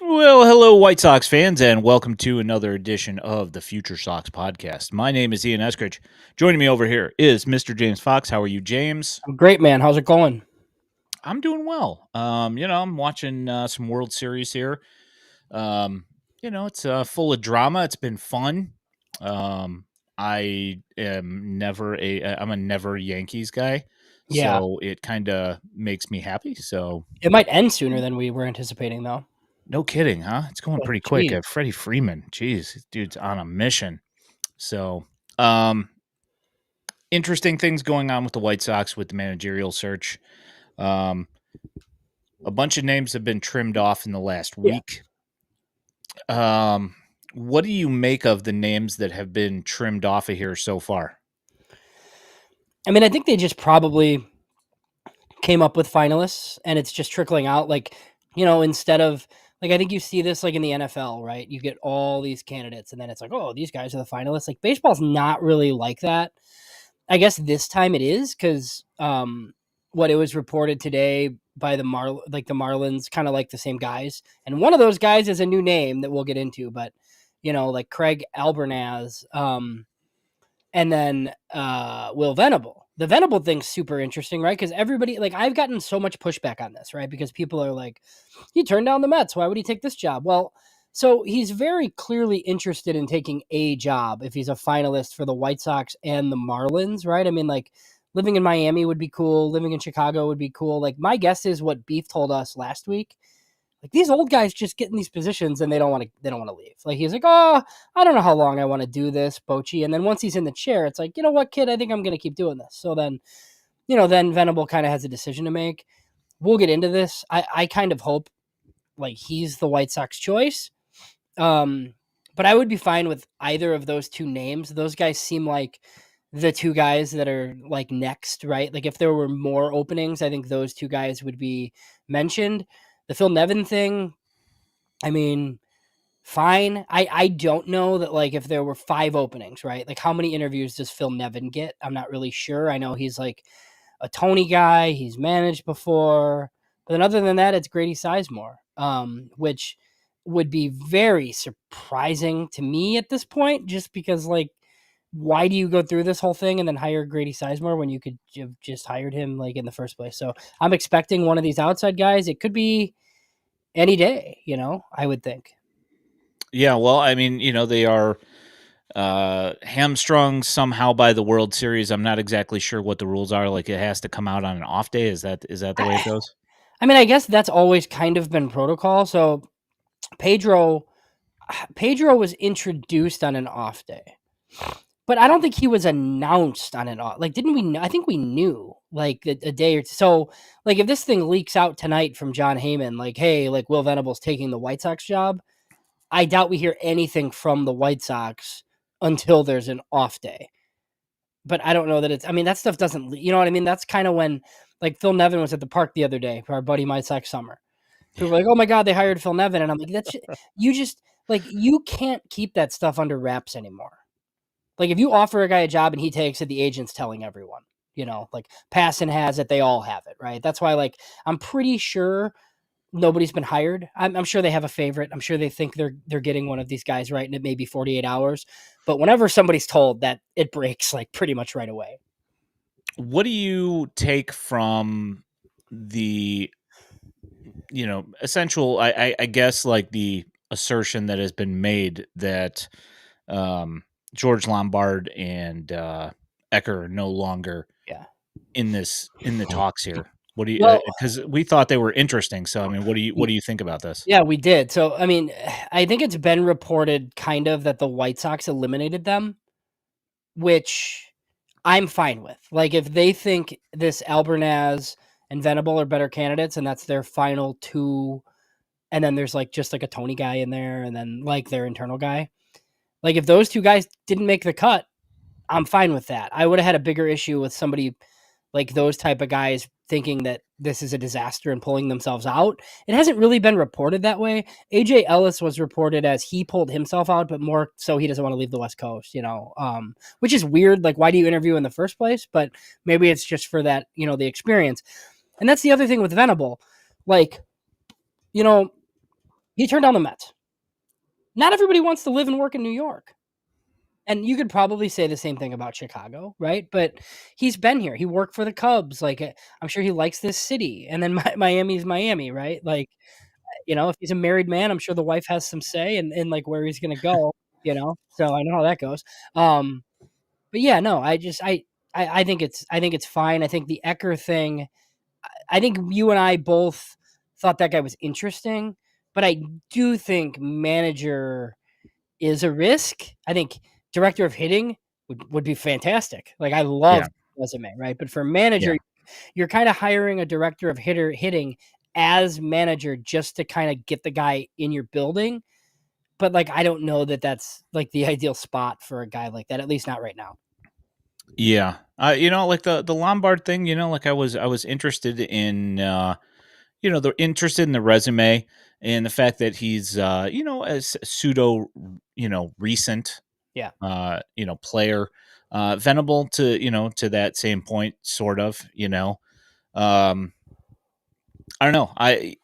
Well, hello, White Sox fans, and welcome to another edition of the FutureSox podcast. My name is Ian Eskridge. Joining me over here is Mr. James Fox. How are you, James? I'm great, man. How's it going? I'm doing well. I'm watching some World Series here. Um, it's full of drama. It's been fun. Um, I'm a never Yankees guy, Yeah, so it kind of makes me happy. So it might end sooner than we were anticipating, though. no kidding, huh? It's going Like, pretty quick. geez. Freddie Freeman, geez, this dude's on a mission. So, um, interesting things going on with the White Sox with the managerial search. Um, a bunch of names have been trimmed off in the last Yeah. week. Um, what do you make of the names that have been trimmed off of here so far? I mean, I think they just probably came up with finalists and it's just trickling out. Instead of I think you see this like in the NFL, right? You get all these candidates and then it's like, oh, these guys are the finalists. Like baseball's not really like that. I guess this time it is because what it was reported today by the Marlins, kind of like the same guys, and one of those guys is a new name that we'll get into, but like Craig Albernaz, and then Will Venable. The Venable thing's super interesting, right? Because everybody, like, I've gotten so much pushback on this, right? Because people are like, he turned down the Mets. Why would he take this job? Well, so he's very clearly interested in taking a job if he's a finalist for the White Sox and the Marlins, right? I mean, like, living in Miami would be cool. Living in Chicago would be cool. Like, my guess is what Beef told us last week. Like these old guys just get in these positions and they don't want to leave. Like he's like, oh, I don't know how long I want to do this, Bochy. And then once he's in the chair, it's like, you know what, kid, I think I'm gonna keep doing this. So then, then Venable kind of has a decision to make. We'll get into this. I kind of hope like he's the White Sox choice. But I would be fine with either of those two names. Those guys seem like the two guys that are like next, right? Like if there were more openings, I think those two guys would be mentioned. The Phil Nevin thing, I mean, fine. I don't know that like if there were 5 openings, right? Like how many interviews does Phil Nevin get? I'm not really sure. I know he's like a Tony guy. He's managed before. But then other than that, it's Grady Sizemore, which would be very surprising to me at this point, just because like why do you go through this whole thing and then hire Grady Sizemore when you could have just hired him like in the first place? So I'm expecting one of these outside guys. It could be any day, I would think. Yeah, well, I mean, they are hamstrung somehow by the World Series. I'm not exactly sure what the rules are. Like, it has to come out on an off day. Is that the way it I, goes? I mean, I guess that's always kind of been protocol. So Pedro Pedro was introduced on an off day, but I don't think he was announced on an off. Like, didn't we know? I think we knew like a day or two. So, like, if this thing leaks out tonight from John Heyman, like, hey, like Will Venable's taking the White Sox job, I doubt we hear anything from the White Sox until there's an off day. But I don't know that it's. I mean, that stuff doesn't. You know what I mean? That's kind of when like Phil Nevin was at the park the other day for our buddy White Sox Summer. People were like, "Oh my god, they hired Phil Nevin," and I'm like, "That's you just like you can't keep that stuff under wraps anymore." Like if you offer a guy a job and he takes it, the agent's telling everyone. Like Passan has it, they all have it, right? That's why, like, I'm pretty sure nobody's been hired. I'm sure they have a favorite. I'm sure they think they're getting one of these guys right, and it may be 48 hours. But whenever somebody's told that, it breaks like pretty much right away. What do you take from the essential, I guess, like the assertion that has been made that George Lombard and Ecker are no longer Yeah. in the talks here? What do you, Well, because we thought they were interesting. So I mean, what do you think about this? yeah, we did. So I mean, I think it's been reported kind of that the White Sox eliminated them, which I'm fine with. Like if they think this Albernaz and Venable are better candidates and that's their final 2, and then there's like just like a Tony guy in there and then like their internal guy. Like if those 2 guys didn't make the cut, I'm fine with that. I would have had a bigger issue with somebody like those type of guys thinking that this is a disaster and pulling themselves out. It hasn't really been reported that way. AJ Ellis was reported as he pulled himself out, but more so he doesn't want to leave the West Coast, which is weird. Like, why do you interview in the first place? But maybe it's just for that, the experience. And that's the other thing with Venable. Like, you know, He turned down the Mets. Not everybody wants to live and work in New York. And you could probably say the same thing about Chicago, right? But he's been here. He worked for the Cubs. Like, I'm sure he likes this city. And then Miami's Miami, right? Like, if he's a married man, I'm sure the wife has some say in like where he's going to go, So I know how that goes. But yeah, no, I think it's fine. I think the Ecker thing, I think you and I both thought that guy was interesting, but I do think manager is a risk. I think director of hitting would be fantastic. Like, I love Yeah. resume, right? But for manager, Yeah. you're kind of hiring a director of hitting as manager just to kind of get the guy in your building. But like, I don't know that that's like the ideal spot for a guy like that, at least not right now. Yeah. Like the Lombard thing, like I was interested in they're interested in the resume and the fact that he's as pseudo, recent Yeah. player, Venable to that same point, sort of, um, I don't know. I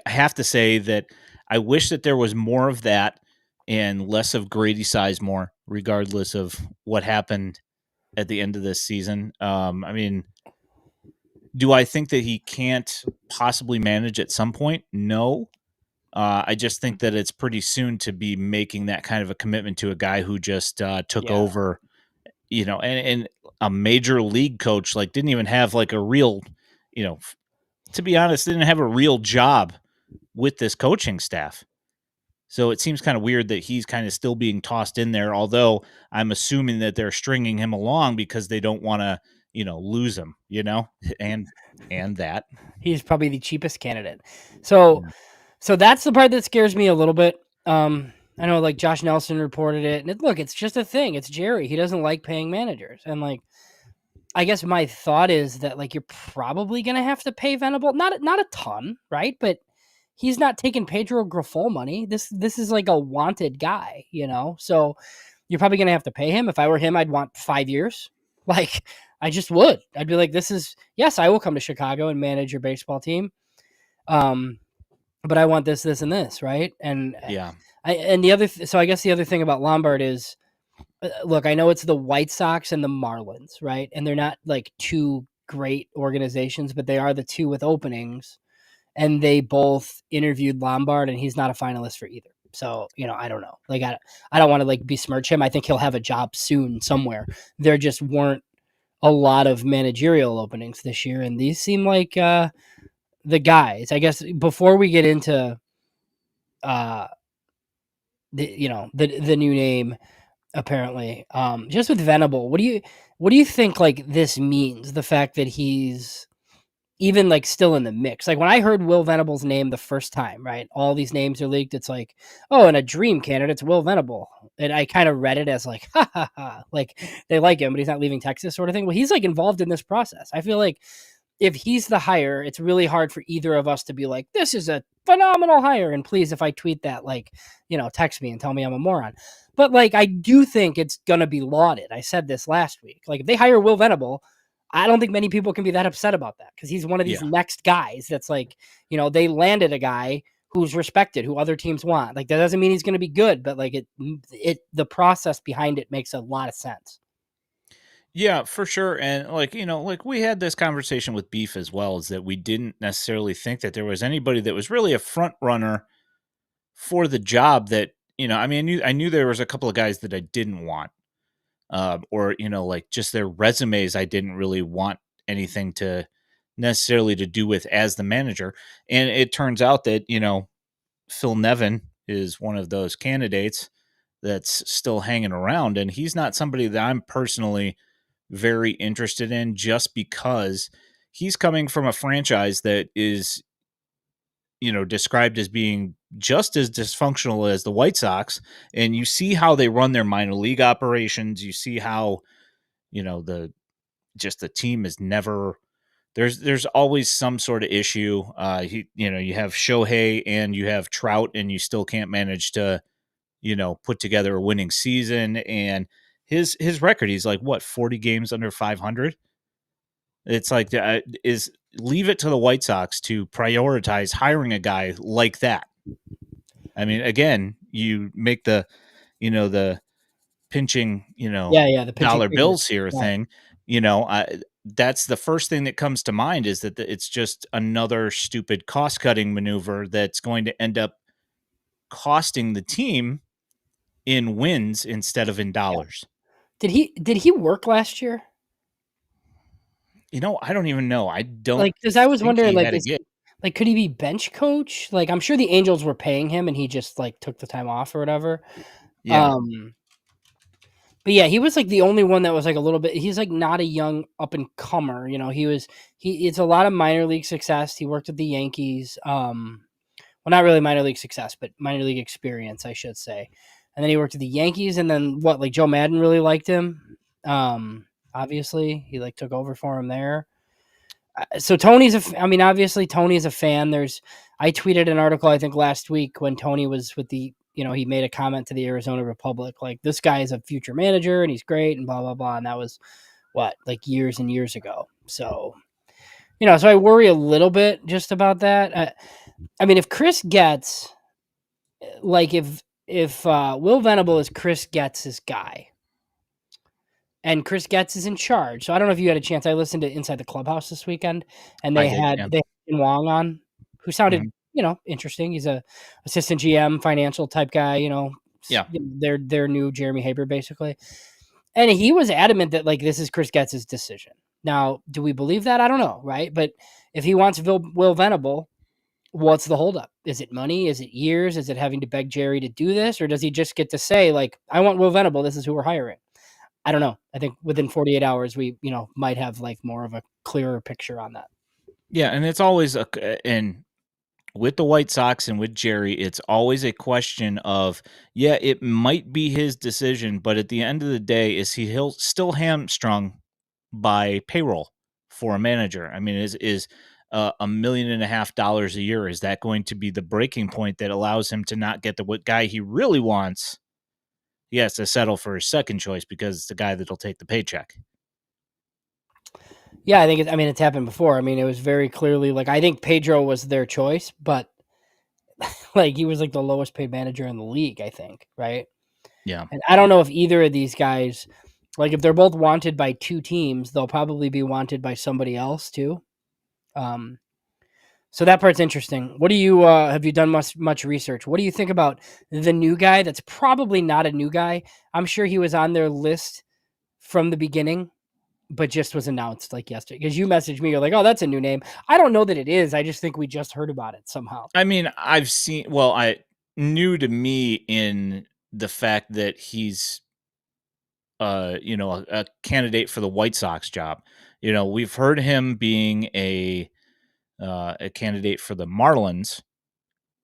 have to say that I wish that there was more of that and less of Grady Sizemore, regardless of what happened at the end of this season. I mean, do I think that he can't possibly manage at some point? No. I just think that it's pretty soon to be making that kind of a commitment to a guy who just took Yeah. over, and a major league coach, like, didn't even have like a real, to be honest, didn't have a real job with this coaching staff. So it seems kind of weird that he's kind of still being tossed in there, although I'm assuming that they're stringing him along because they don't want to, lose him, and that. He's probably the cheapest candidate. So that's the part that scares me a little bit. I know, like, Josh Nelson reported it, and look, it's just a thing. It's Jerry. He doesn't like paying managers, and like, I guess my thought is that like you're probably gonna have to pay Venable, not a ton, right? But he's not taking Pedro Grifol money. This is like a wanted guy, So you're probably gonna have to pay him. If I were him, I'd want 5 years. Like, I just would. I'd be like, yes, I will come to Chicago and manage your baseball team. But I want this, and this, right? And Yeah. so I guess the other thing about Lombard is, look, I know it's the White Sox and the Marlins, right? And they're not like two great organizations, but they are the two with openings. And they both interviewed Lombard, and he's not a finalist for either. So, I don't know. Like, I don't want to like besmirch him. I think he'll have a job soon somewhere. There just weren't a lot of managerial openings this year, and these seem like the guys. I guess before we get into the new name, apparently, just with Venable, what do you think like this means? The fact that he's even like still in the mix. Like, when I heard Will Venable's name the first time, right? All these names are leaked. It's like, oh, and a dream candidate's Will Venable. And I kind of read it as like, ha ha ha, like they like him, but he's not leaving Texas, sort of thing. Well, he's like involved in this process. I feel like if he's the hire, it's really hard for either of us to be like, this is a phenomenal hire. And please, if I tweet that, like, text me and tell me I'm a moron. But like, I do think it's going to be lauded. I said this last week. Like, if they hire Will Venable, I don't think many people can be that upset about that, because he's one of these next guys that's like, they landed a guy who's respected, who other teams want. Like, that doesn't mean he's going to be good, but like the process behind it makes a lot of sense. Yeah, for sure. And like, like we had this conversation with Beef as well, is that we didn't necessarily think that there was anybody that was really a front runner for the job that, I mean, I knew there was a couple of guys that I didn't want, or, like just their resumes, I didn't really want anything to necessarily to do with as the manager. And it turns out that, Phil Nevin is one of those candidates that's still hanging around. And he's not somebody that I'm personally very interested in, just because he's coming from a franchise that is, described as being just as dysfunctional as the White Sox. And you see how they run their minor league operations. You see how, the team is never, there's always some sort of issue. You have Shohei and you have Trout, and you still can't manage to, put together a winning season. And his record, he's like, what, 40 games under 500. It's like, is leave it to the White Sox to prioritize hiring a guy like that. I mean, again, you make the, the pinching, Yeah, the pinching dollar fingers. bills here Right. thing, that's the first thing that comes to mind is that it's just another stupid cost cutting maneuver that's going to end up costing the team in wins instead of in Yeah. dollars. Did he work last year? I don't even know. I don't Like, because I was think wondering, he like, had a gig. could he be bench coach? Like, I'm sure the Angels were paying him, and he just like took the time off or whatever. Yeah. Um, but yeah, he was like the only one that was like a little bit. He's like not a young up and comer. It's a lot of minor league success. He worked at the Yankees. Well, not really minor league success, but minor league experience, I should say. And then he worked at the Yankees, and then like Joe Madden really liked him. Obviously, he like took over for him there. So obviously Tony's a fan. I tweeted an article I think last week when Tony was with he made a comment to the Arizona Republic like this guy is a future manager and he's great and blah blah blah, and that was like years and years ago. So so I worry a little bit just about that. I mean, if Chris Getz, like if Will Venable is Chris Getz's guy, and Chris Getz is in charge. So I don't know if you had a chance. I listened to Inside the Clubhouse this weekend, and I did. Yeah. they had Wong on, who sounded Mhm. interesting. He's a assistant GM, financial type guy. Yeah. Their new Jeremy Haber basically, and he was adamant that like this is Chris Getz's decision. Now, do we believe that? I don't know, right? But if he wants Will Venable, what's the holdup? Is it money? Is it years? Is it having to beg Jerry to do this, or does he just get to say like, "I want Will Venable. This is who we're hiring"? I don't know. I think within 48 hours, we, might have like more of a clearer picture on that. Yeah, and it's always and with the White Sox and with Jerry, it's always a question of, yeah, it might be his decision, but at the end of the day, is he'll still hamstrung by payroll for a manager? I mean, is $1.5 million a year, is that going to be the breaking point that allows him to not get the what guy he really wants? He has to settle for his second choice because it's the guy that'll take the paycheck. Yeah, I think it's happened before. I mean, it was very clearly like I think Pedro was their choice, but like he was like the lowest paid manager in the league, I think, right? Yeah. And I don't know if either of these guys, like if they're both wanted by two teams, they'll probably be wanted by somebody else too. Um, so that part's interesting. What do you have you done much research? What do you think about the new guy? That's probably not a new guy. I'm sure he was on their list from the beginning, but just was announced like yesterday. Because you messaged me, you're like, "Oh, that's a new name." I don't know that it is. I just think we just heard about it somehow. I mean, I new to me in the fact that he's a candidate for the White Sox job. We've heard him being a candidate for the Marlins,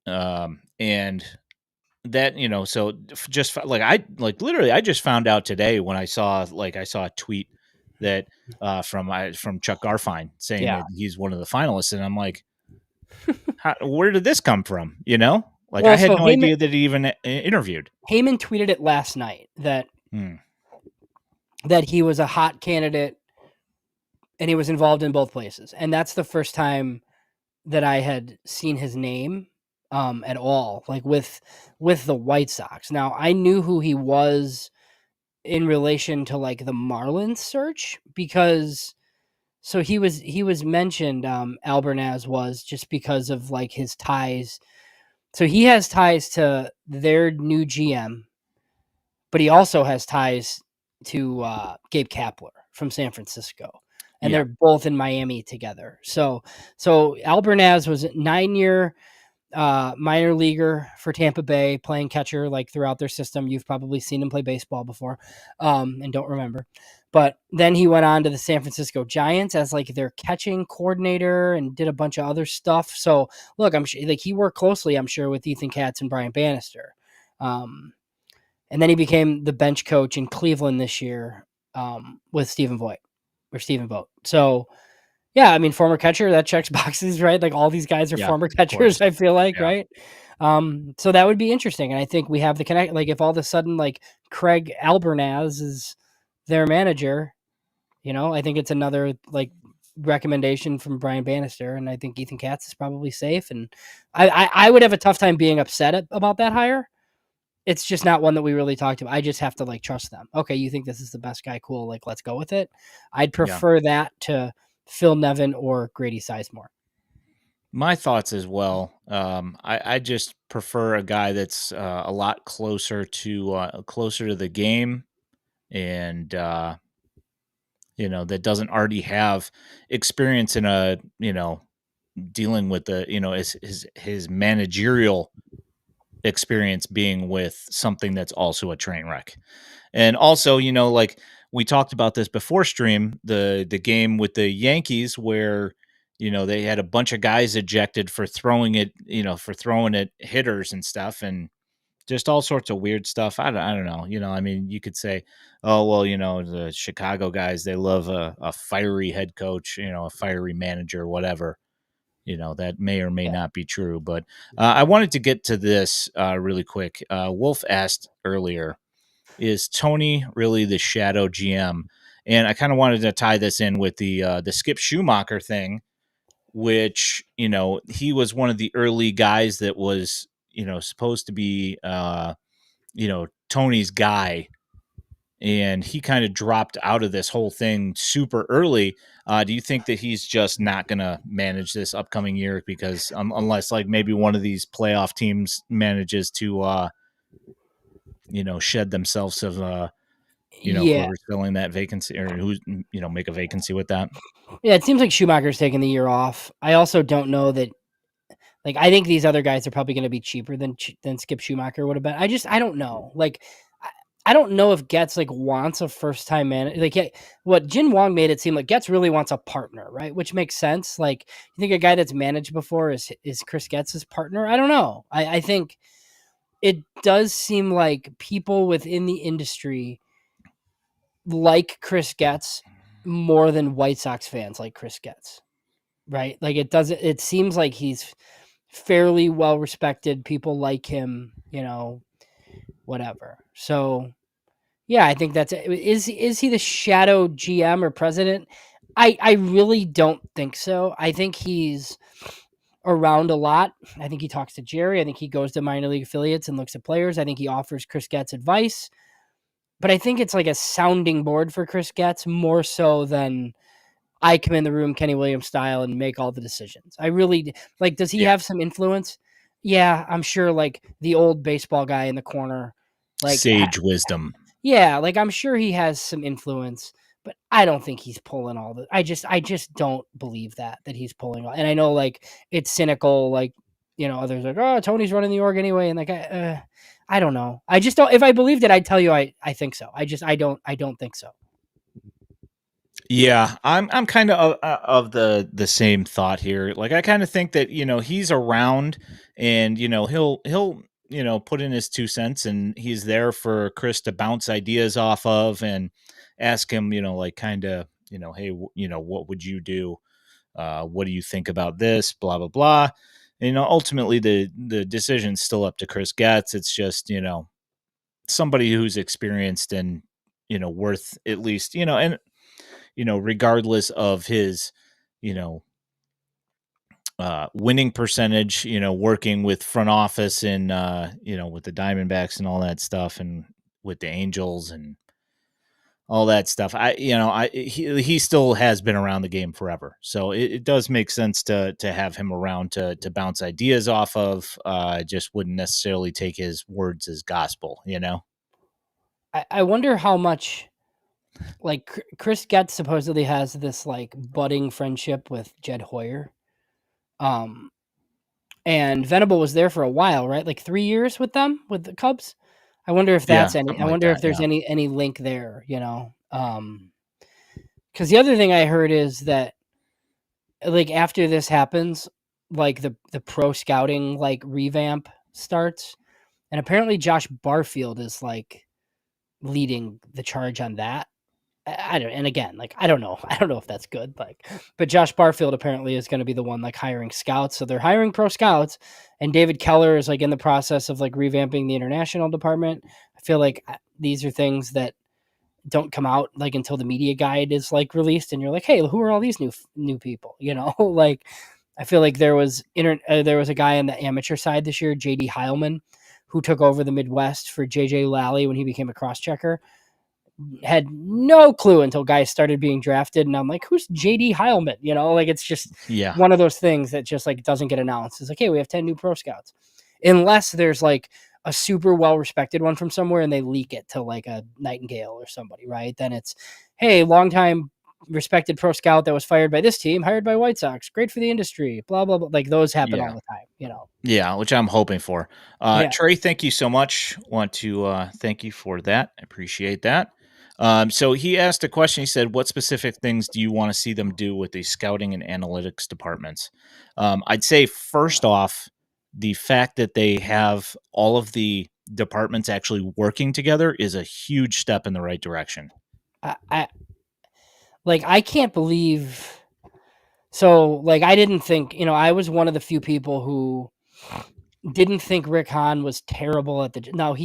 and that so just like literally I just found out today when I saw a tweet that from Chuck Garfien saying Yeah. that he's one of the finalists, and I'm like, where did this come from? Like I Well, had so no idea that he even interviewed. Heyman tweeted it last night that Hmm. he was a hot candidate and he was involved in both places. And that's the first time that I had seen his name at all, like with the White Sox. Now I knew who he was in relation to like the Marlins search because so he was mentioned, Albernaz was just because of like his ties. So he has ties to their new GM, but he also has ties to Gabe Kapler from San Francisco, and Yeah. they're both in Miami together. So Albernaz was a 9-year minor leaguer for Tampa Bay, playing catcher like throughout their system. You've probably seen him play baseball before, and don't remember. But then he went on to the San Francisco Giants as like their catching coordinator and did a bunch of other stuff. So look, I'm sure like he worked closely, I'm sure, with Ethan Katz and Brian Bannister. And then he became the bench coach in Cleveland this year, with Stephen Vogt. So yeah, I mean, former catcher, that checks boxes, right? Like all these guys are Yeah, former of course. catchers, I feel like, Yeah. right? So that would be interesting. And I think we have the connect, like if all of a sudden like Craig Albernaz is their manager, I think it's another like recommendation from Brian Bannister, and I think Ethan Katz is probably safe. And I would have a tough time being upset about that hire. It's just not one that we really talked about. I just have to like trust them. Okay, you think this is the best guy? Cool. Like, let's go with it. I'd Yeah. prefer that to Phil Nevin or Grady Sizemore. My thoughts as well. I just prefer a guy that's a lot closer to the game, and that doesn't already have experience in dealing with his managerial experience being with something that's also a train wreck. And also, like we talked about this before stream, the game with the Yankees where they had a bunch of guys ejected for throwing it, for throwing at hitters and stuff, and just all sorts of weird stuff. I don't know. I mean, you could say, oh well, the Chicago guys, they love a fiery head coach, a fiery manager, whatever. That may or may Yeah. not be true. But I wanted to get to this really quick. Wolf asked earlier, is Tony really the shadow GM? And I kind of wanted to tie this in with the Skip Schumacher thing, which he was one of the early guys that was supposed to be Tony's guy, and he kind of dropped out of this whole thing super early. Do you think that he's just not going to manage this upcoming year because unless like maybe one of these playoff teams manages to shed themselves of Yeah. whoever's filling that vacancy or who's make a vacancy with that? Yeah. It seems like Schumacher's taking the year off. I also don't know that. Like, I think these other guys are probably going to be cheaper than Skip Schumacher would have been. I don't know. Like, I don't know if Getz like wants a first time man. Like, what Jin Wong made it seem like Getz really wants a partner, right? Which makes sense. Like, you think a guy that's managed before is Chris Getz's partner? I don't know. I think it does seem like people within the industry like Chris Getz more than White Sox fans like Chris Getz, right? Like, it seems like he's fairly well respected. People like him, whatever. So yeah, I think that's it. Is he the shadow GM or president? I really don't think so. I think he's around a lot. I think he talks to Jerry. I think he goes to minor league affiliates and looks at players. I think he offers Chris Getz advice. But I think it's like a sounding board for Chris Getz more so than I come in the room Kenny Williams style and make all the decisions. I really like. Does he Yeah. have some influence? Yeah, I'm sure. Like the old baseball guy in the corner, like Sage wisdom. yeah, like I'm sure he has some influence, but I don't think he's pulling all the. I just don't believe that he's pulling all. And I know like it's cynical, like others are like, oh, Tony's running the org anyway, and like I don't know. I just don't. If I believed it, I'd tell you I think so. I don't think so. Yeah, I'm kind of the same thought here. Like I kind of think that he's around, and he'll put in his 2 cents, and he's there for Chris to bounce ideas off of and ask him, like kind of hey, what would you do? What do you think about this? Blah blah blah. And, ultimately the decision's still up to Chris Getz. It's just somebody who's experienced and worth at least and regardless of his, you know, winning percentage, working with front office and, with the Diamondbacks and all that stuff and with the Angels and all that stuff. He still has been around the game forever. So it does make sense to have him around to bounce ideas off of. Just wouldn't necessarily take his words as gospel, I wonder how much. Like Chris Getz supposedly has this like budding friendship with Jed Hoyer. And Venable was there for a while, right? Like 3 years with them, with the Cubs. I wonder if Yeah, that's any. something I like wonder if that. there's Yeah. any link there. Because the other thing I heard is that like after this happens, like the pro scouting like revamp starts, and apparently Josh Barfield is like leading the charge on that. I don't, and again, like I don't know if that's good, like, but Josh Barfield apparently is going to be the one like hiring scouts, so they're hiring pro scouts, and David Keller is like in the process of like revamping the international department. I feel like these are things that don't come out like until the media guide is like released, and you're like, hey, who are all these new people? Like I feel like there was a guy on the amateur side this year, JD Heilman, who took over the Midwest for JJ Lally when he became a cross checker. Had no clue until guys started being drafted, and I'm like, who's JD Heilman? Like it's just Yeah. one of those things that just like doesn't get announced. It's like, hey, we have 10 new pro scouts, unless there's like a super well respected one from somewhere and they leak it to like a Nightingale or somebody, right? Then it's, hey, longtime respected pro scout that was fired by this team, hired by White Sox, great for the industry, blah blah blah. Like those happen all Yeah. the time. Yeah, which I'm hoping for. Yeah. Trey, thank you so much. Want to thank you for that. I appreciate that. So he asked a question. He said, "What specific things do you want to see them do with the scouting and analytics departments?" I'd say first off, the fact that they have all of the departments actually working together is a huge step in the right direction. I can't believe. So like I didn't think, I was one of the few people who didn't think Rick Hahn was terrible at the. No,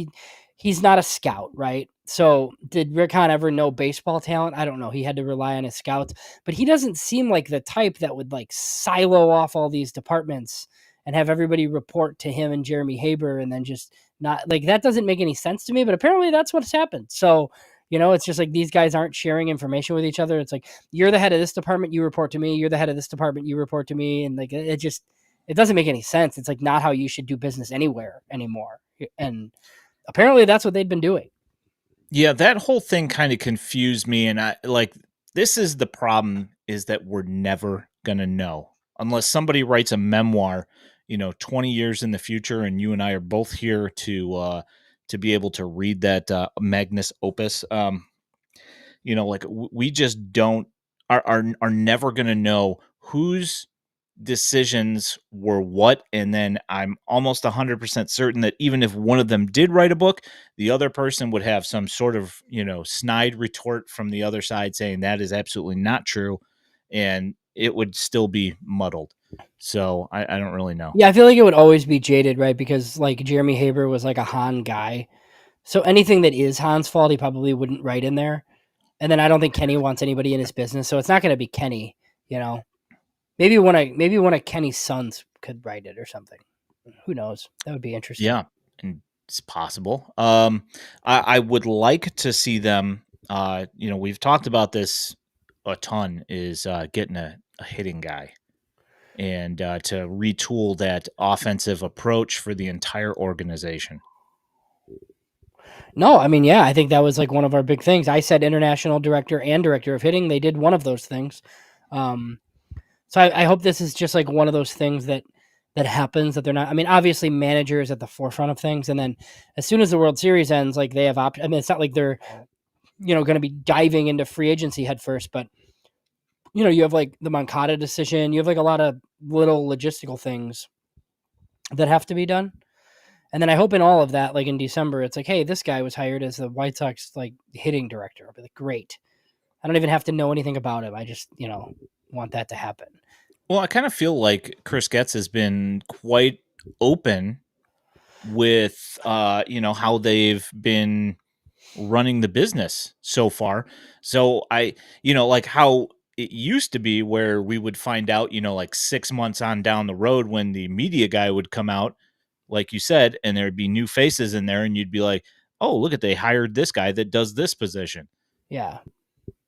he's not a scout, right? So did Rick Hahn ever know baseball talent? I don't know. He had to rely on his scouts, but he doesn't seem like the type that would like silo off all these departments and have everybody report to him and Jeremy Haber, and then just not like that doesn't make any sense to me. But apparently that's what's happened. So it's just like these guys aren't sharing information with each other. It's like you're the head of this department, you report to me. You're the head of this department, you report to me, and like it doesn't make any sense. It's like not how you should do business anywhere anymore. And apparently that's what they'd been doing. Yeah, that whole thing kind of confused me, and this is the problem, is that we're never going to know unless somebody writes a memoir, 20 years in the future, and you and I are both here to be able to read that magnus opus. We just don't are never going to know whose decisions were what, and then I'm almost 100% certain that even if one of them did write a book, the other person would have some sort of snide retort from the other side saying that is absolutely not true, and it would still be muddled. So I don't really know. Yeah, I feel like it would always be jaded, right? Because like Jeremy Haber was like a Hahn guy, so anything that is Hahn's fault, he probably wouldn't write in there. And then I don't think Kenny wants anybody in his business, so it's not going to be Kenny. Maybe one of Kenny's sons could write it or something. Who knows? That would be interesting. Yeah, and it's possible. I would like to see them. We've talked about this a ton. Is getting a hitting guy and to retool that offensive approach for the entire organization. No, I mean, yeah, I think that was like one of our big things. I said international director and director of hitting. They did one of those things. So I hope this is just like one of those things that happens, that they're not. I mean, obviously, manager is at the forefront of things, and then as soon as the World Series ends, like they have options. I mean, it's not like they're going to be diving into free agency head first, but you have like the Moncada decision. You have like a lot of little logistical things that have to be done. And then I hope in all of that, like in December, it's like, hey, this guy was hired as the White Sox like hitting director. I'll be like, great. I don't even have to know anything about him. I just, want that to happen. Well, I kind of feel like Chris Getz has been quite open with how they've been running the business so far. So like how it used to be where we would find out, like 6 months on down the road when the media guy would come out, like you said, and there'd be new faces in there, and you'd be like, oh, look at, they hired this guy that does this position. Yeah.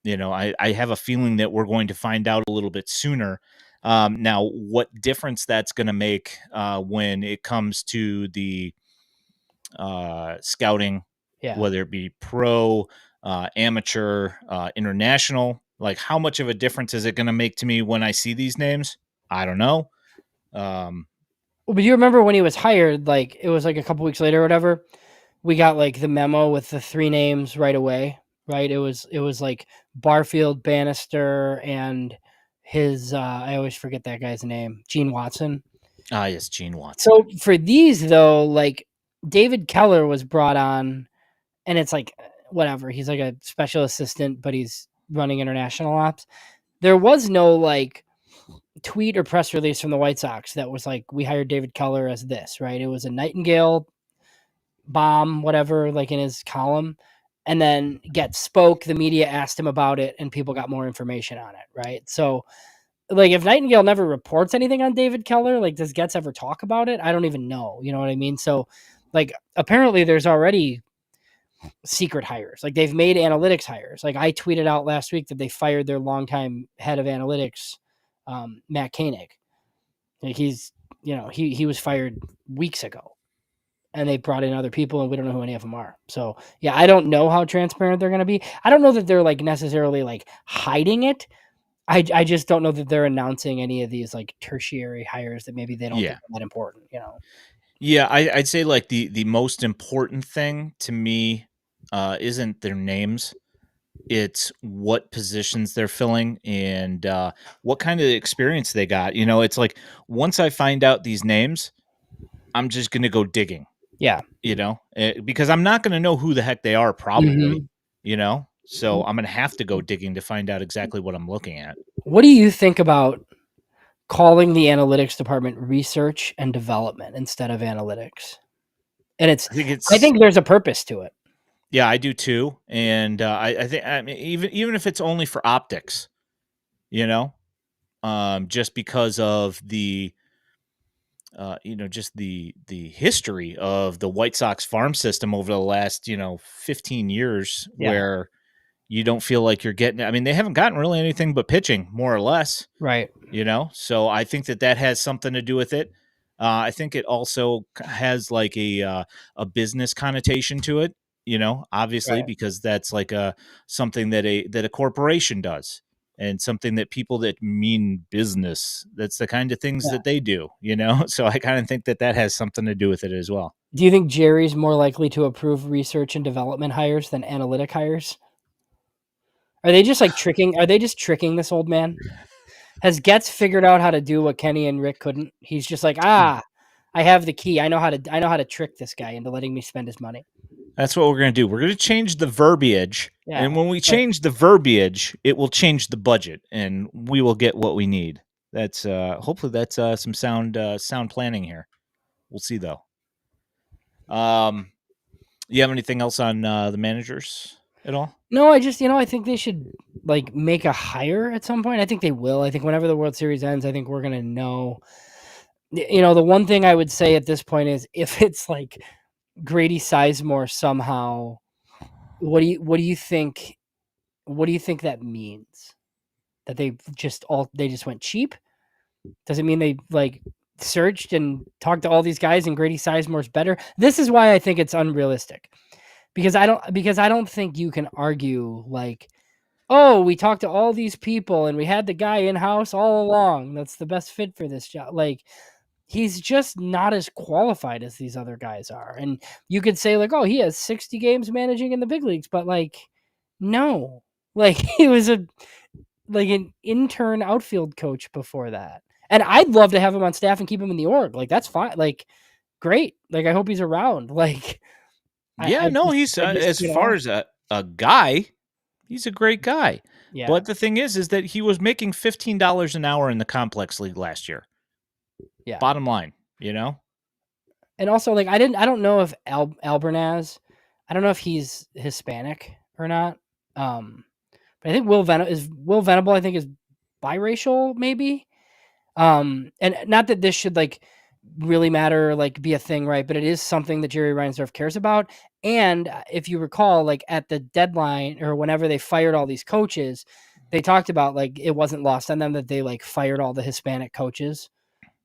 I have a feeling that we're going to find out a little bit sooner. Now, what difference that's going to make when it comes to the scouting, Yeah. whether it be pro, amateur, international, like how much of a difference is it going to make to me when I see these names? I don't know. Well, but you remember when he was hired, like it was like a couple weeks later or whatever, we got like the memo with the 3 names right away, right? It was like Barfield, Bannister, and his I always forget that guy's name, Gene Watson. Yes, Gene Watson. So for these though, like David Keller was brought on, and it's like whatever. He's like a special assistant, but he's running international ops. There was no like tweet or press release from the White Sox that was like, we hired David Keller as this, right? It was a Nightingale bomb, whatever, like in his column. and then spoke. The media asked him about it, and people got more information on it, right? So, like, if Nightingale never reports anything on David Keller, like, does Getz ever talk about it? I don't even know. You know what I mean? So, like, apparently there's already secret hires. Like, they've made analytics hires. Like, I tweeted out last week that they fired their longtime head of analytics, Matt Koenig. Like, he was fired weeks ago, and they brought in other people, and we don't know who any of them are. So, yeah, I don't know how transparent they're going to be. I don't know that they're like necessarily like hiding it. I just don't know that they're announcing any of these like tertiary hires that maybe they don't think Yeah. are that important, you know? Yeah, I'd say like the most important thing to me isn't their names. It's what positions they're filling and what kind of experience they got. You know, it's like once I find out these names, I'm just going to go digging, Yeah. you know, because I'm not going to know who the heck they are probably, Mhm. you know, so I'm going to have to go digging to find out exactly what I'm looking at. What do you think about calling the analytics department research and development instead of analytics? And I think I it's, think there's a purpose to it. yeah, I do too. And I think, I mean, even if it's only for optics, you know, just because of the, just the history of the White Sox farm system over the last 15 years, Yeah. where you don't feel like you're getting. I mean, they haven't gotten really anything but pitching, more or less. Right. So I think that has something to do with it. I think it also has like a business connotation to it. Obviously, Right. because that's like a something that a corporation does, and something that people that mean business. That's the kind of things Yeah. that they do. So I kind of think that has something to do with it as well. Do you think Jerry's more likely to approve research and development hires than analytic hires? Are they just like tricking? Are they just tricking this old man? Has Getz figured out how to do what Kenny and Rick couldn't? He's just like, I have the key. I know how to trick this guy into letting me spend his money. That's what we're going to do. We're going to change the verbiage. Yeah. And when we But change the verbiage, it will change the budget and we will get what we need. That's hopefully that's some sound planning here. We'll see though. You have anything else on the managers at all? no, I think they should like make a hire at some point. I think they will. I think whenever the World Series ends, I think we're gonna know. The one thing I would say at this point is if it's like Grady Sizemore somehow, what do you think? What do you think that means? That they just went cheap? Does it mean they like searched and talked to all these guys and Grady Sizemore's better? This is why I think it's unrealistic. Because I don't think you can argue like, oh, we talked to all these people and we had the guy in house all along. That's the best fit for this job. Like, he's just not as qualified as these other guys are. And you could say like, oh, he has 60 games managing in the big leagues, but like, no, like he was an intern outfield coach before that. And I'd love to have him on staff and keep him in the org. Like, that's fine. Like, great. Like, I hope he's around. Like, I, Yeah, I no, just, he's I just, as far as a guy, he's a great guy. yeah, But the thing is that he was making $15 an hour in the complex league last year. yeah. Bottom line. And also, like, I don't know if Albernaz, I don't know if he's Hispanic or not. But I think Will Venable, I think, is biracial, maybe. And not that this should like really matter, like be a thing, right? But it is something that Jerry Reinsdorf cares about. And if you recall, like at the deadline or whenever they fired all these coaches, they talked about like it wasn't lost on them that they like fired all the Hispanic coaches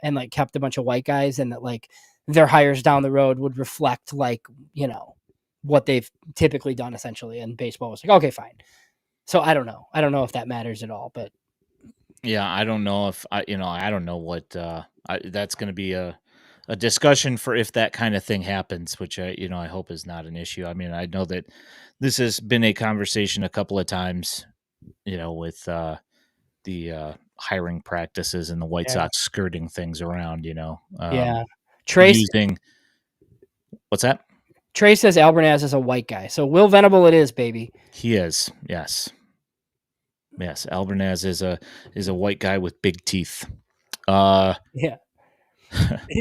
and like kept a bunch of white guys, and that like their hires down the road would reflect like, what they've typically done essentially. And baseball was like, okay, fine. So I don't know. I don't know if that matters at all, but Yeah, I don't know if I don't know what that's going to be a discussion for if that kind of thing happens, which I hope is not an issue. I mean, I know that this has been a conversation a couple of times, with the hiring practices and the White yeah. Sox skirting things around, Yeah. Trace using what's that? Trey says Albernaz is a white guy. So Will Venable it is, baby. He is, yes. Yes, Albernaz is a white guy with big teeth. Uh Yeah.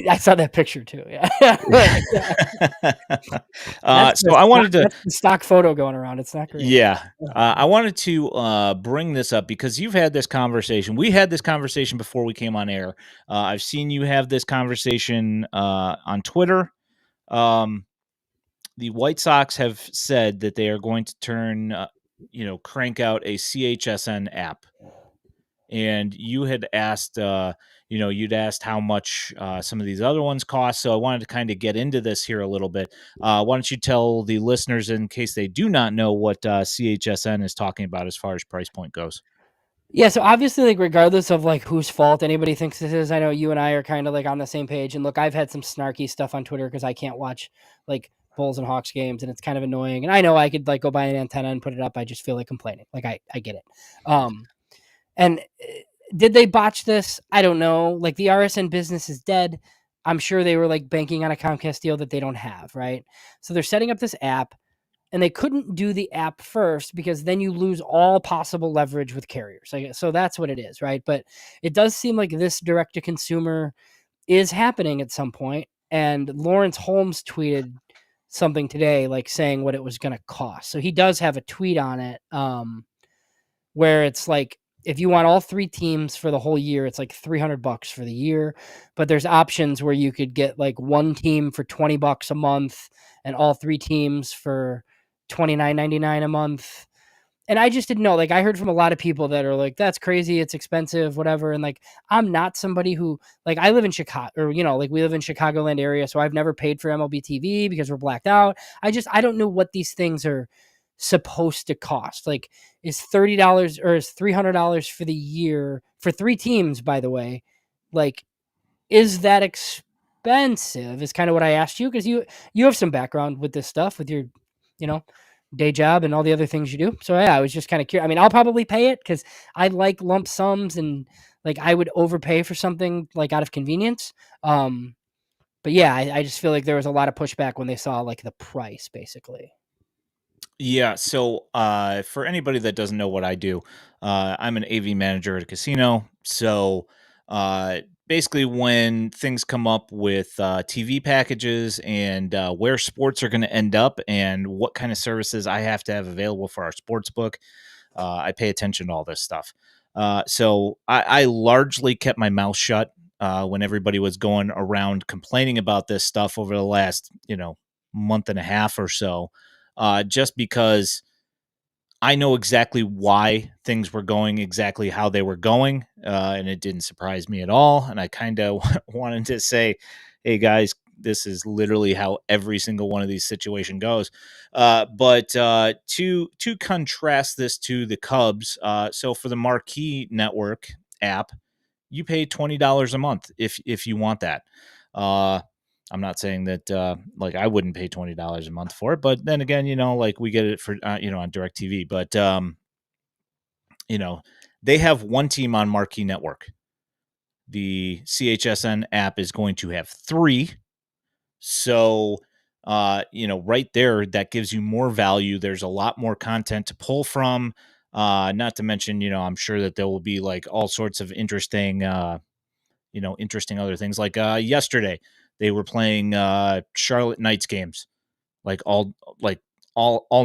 I saw that picture too. Yeah. Yeah. So I wanted to, That's the stock photo going around. It's not great. yeah, I wanted to bring this up because you've had this conversation. We had this conversation before we came on air. I've seen you have this conversation on Twitter. Um, the White Sox have said that they are going to crank out a CHSN app. And you had asked, you'd asked how much some of these other ones cost. So I wanted to kind of get into this here a little bit. Why don't you tell the listeners, in case they do not know, what CHSN is talking about as far as price point goes? Yeah, so obviously, like, regardless of like whose fault anybody thinks this is, I know you and I are kind of like on the same page. And look, I've had some snarky stuff on Twitter because I can't watch like Bulls and Hawks games, and it's kind of annoying. And I know I could like go buy an antenna and put it up. I just feel like complaining. Like I get it. And did they botch this? I don't know. Like the RSN business is dead. I'm sure they were like banking on a Comcast deal that they don't have, right? So they're setting up this app, and they couldn't do the app first because then you lose all possible leverage with carriers. So that's what it is, right? But it does seem like this direct to consumer is happening at some point. And Lawrence Holmes tweeted something today, like saying what it was going to cost. So he does have a tweet on it, where it's like, if you want all three teams for the whole year, it's like $300 for the year. But there's options where you could get like one team for $20 a month and all three teams for $29.99 a month. And I just didn't know. Like, I heard from a lot of people that are like, that's crazy, it's expensive, whatever. And like, I'm not somebody who, like, I live in Chicago, or like we live in Chicagoland area, so I've never paid for MLB TV because we're blacked out. I don't know what these things are supposed to cost. Like, is $30 or is $300 for the year for three teams, by the way? Like, is that expensive? Is kind of what I asked you, because you have some background with this stuff with your, you know, day job and all the other things you do. So yeah, I was just kind of curious. I mean, I'll probably pay it because I like lump sums, and like I would overpay for something like out of convenience. But yeah, I just feel like there was a lot of pushback when they saw like the price, basically. Yeah. So for anybody that doesn't know what I do, I'm an AV manager at a casino. So basically, when things come up with TV packages and where sports are going to end up and what kind of services I have to have available for our sports book, I pay attention to all this stuff. So I largely kept my mouth shut when everybody was going around complaining about this stuff over the last, month and a half or so, just because I know exactly why things were going exactly how they were going, and it didn't surprise me at all. And I kind of wanted to say, "Hey guys, this is literally how every single one of these situation goes." But to contrast this to the Cubs, so for the Marquee Network app, you pay $20 a month if you want that. Uh, I'm not saying that like I wouldn't pay $20 a month for it, but then again, like we get it for on DirecTV. But you know, they have one team on Marquee Network. The CHSN app is going to have three. So right there, that gives you more value. There's a lot more content to pull from. Not to mention, I'm sure that there will be like all sorts of interesting interesting other things. Like yesterday, they were playing Charlotte Knights games like all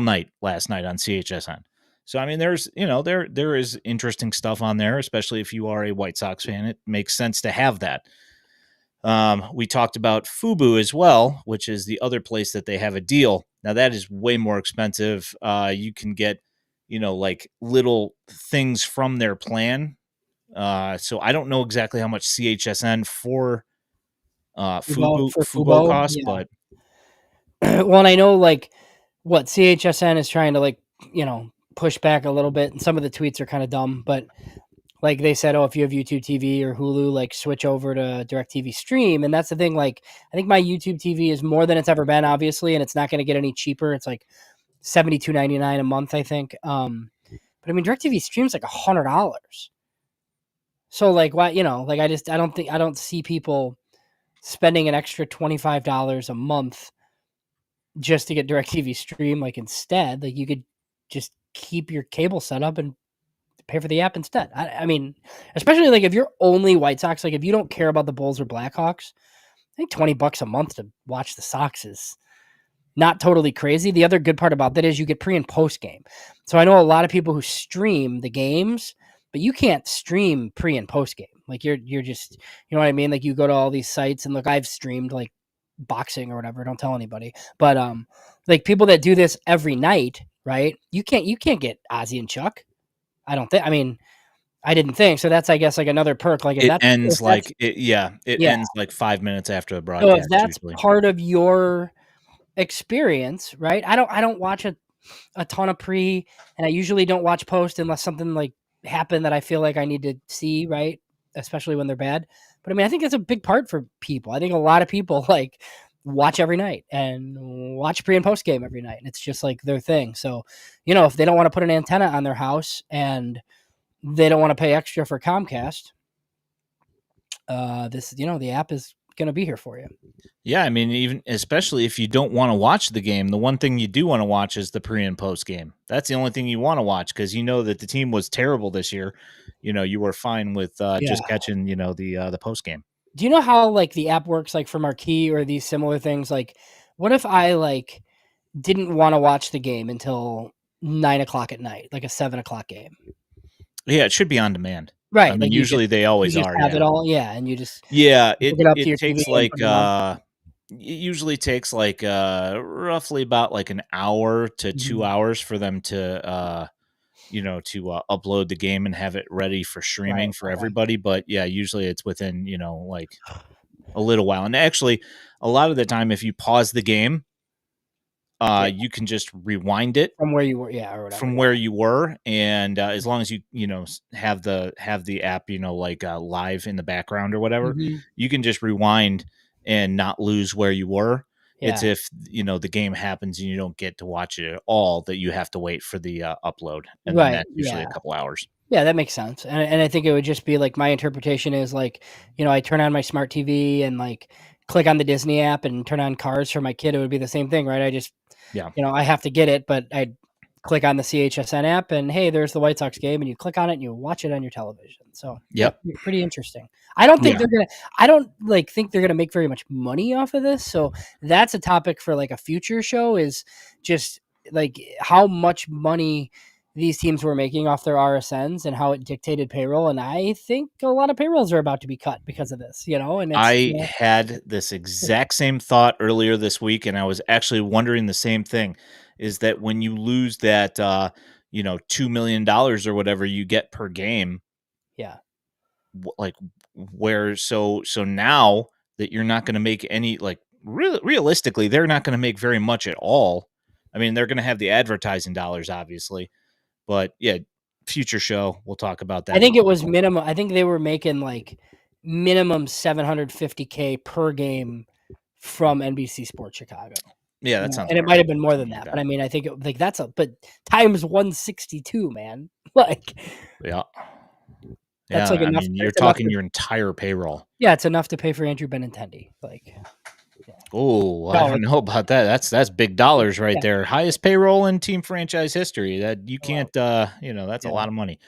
night last night on CHSN. So I mean, there's there is interesting stuff on there, especially if you are a White Sox fan. It makes sense to have that. We talked about Fubo as well, which is the other place that they have a deal. Now that is way more expensive. You can get like little things from their plan. So I don't know exactly how much CHSN for Fubo Fubo, costs, yeah. but Well, and I know like what CHSN is trying to like, push back a little bit, and some of the tweets are kind of dumb, but like they said, oh, if you have YouTube TV or Hulu, like switch over to DirecTV Stream. And that's the thing. Like, I think my YouTube TV is more than it's ever been, obviously, and it's not going to get any cheaper. It's like $72.99 a month, I think. But I mean, DirecTV Stream's like $100. So like, why, like I don't see people spending an extra $25 a month just to get DirecTV Stream. Like instead, like you could just keep your cable set up and pay for the app instead. I mean, especially like if you're only White Sox, like if you don't care about the Bulls or Blackhawks, I think $20 a month to watch the Sox is not totally crazy. The other good part about that is you get pre and post game. So I know a lot of people who stream the games, but you can't stream pre and post game. Like you're just, you know what I mean? Like you go to all these sites and look, I've streamed like boxing or whatever. Don't tell anybody. But like people that do this every night, right? You can't get Ozzy and Chuck. I don't think. I mean, I didn't think so. That's I guess like another perk. Like It if ends that's like it yeah. ends like 5 minutes after the So if broadcast that's usually. part of your experience, right? I don't watch a ton of pre, and I usually don't watch post unless something like happened that I feel like I need to see, right? Especially when they're bad. But I mean, I think it's a big part for people. I think a lot of people like watch every night and watch pre and post game every night. And it's just like their thing. So, you know, if they don't want to put an antenna on their house and they don't want to pay extra for Comcast, this, you know, the app is going to be here for you. Yeah, I mean, even especially if you don't want to watch the game, the one thing you do want to watch is the pre and post game. That's the only thing you want to watch because you know that the team was terrible this year. You know, you were fine with just catching, you know, the post game. Do you know how like the app works like for Marquee or these similar things? Like what if I like didn't want to watch the game until 9:00 at night, like a 7:00 game? Yeah, it should be on demand. Right. I mean, Like usually they you always just are. have Yeah. it all. Yeah. And you just Yeah, hook it up to it your TV takes and like put it on. it usually takes like roughly about like an hour to 2 hours for them to you know, to upload the game and have it ready for streaming Right. for Okay. everybody. But yeah, usually it's within, you know, like a little while. And actually, a lot of the time, if you pause the game, Yeah. you can just rewind it From where you were. Yeah. Or whatever. from Yeah. where you were, and as long as you know have the app, you know, like live in the background or whatever, Mhm. you can just rewind and not lose where you were. It's Yeah. if you know the game happens and you don't get to watch it at all that you have to wait for the upload, and then Right. that's usually a Yeah. couple hours. Yeah, that makes sense. And I think it would just be like my interpretation is like, you know, I turn on my smart TV and like click on the Disney app and turn on Cars for my kid. It would be the same thing, right? I just, Yeah. you know, I have to get it, but I click on the CHSN app and hey, there's the White Sox game, and you click on it and you watch it on your television. So yeah, Yep. pretty interesting. I don't think Yeah. I don't like think they're gonna make very much money off of this. So that's a topic for like a future show is just like how much money these teams were making off their RSNs and how it dictated payroll. And I think a lot of payrolls are about to be cut because of this, you know, and it's, I you know, had this exact same thought earlier this week, and I was actually wondering the same thing. Is that when you lose that, you know, $2 million or whatever you get per game, yeah. like where so now that you're not going to make any like realistically, they're not going to make very much at all. I mean, they're going to have the advertising dollars, obviously, but yeah, future show we'll talk about that. I think it was minimum. I think they were making like minimum $750K per game from NBC Sports Chicago. Yeah, You that know, sounds and it about might right. have been more than Something like that, but that. I mean, I think like that's but times 162, man. Like Yeah. that's Yeah, like I enough. mean, you're It's enough talking to, your entire payroll. yeah, it's enough to pay for Andrew Benintendi. Like, Oh, I no, don't know about that. That's big dollars right yeah, there. Highest payroll in team franchise history. That you well, can't you know, that's a yeah, lot of money.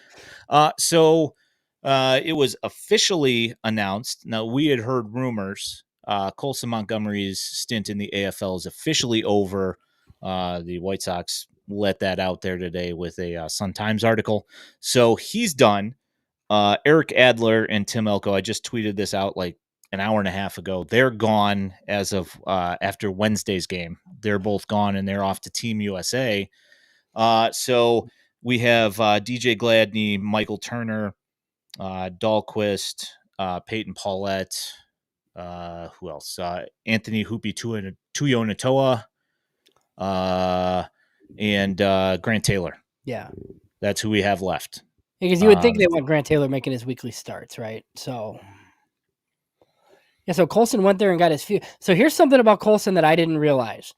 So it was officially announced. Now we had heard rumors. Colson Montgomery's stint in the AFL is officially over. The White Sox let that out there today with a Sun Times article. So he's done. Eric Adler and Tim Elko, I just tweeted this out like an hour and a half ago. They're gone as of after Wednesday's game. They're both gone and they're off to Team USA. So we have DJ Gladney, Michael Turner, Dahlquist, Peyton Paulette. Who else? Anthony Hoopy Tuyo Natoa, and Grant Taylor. yeah. That's who we have left. Because you would think they want Grant Taylor making his weekly starts, right? So yeah, so Colson went there and got his few. So here's something about Colson that I didn't realize.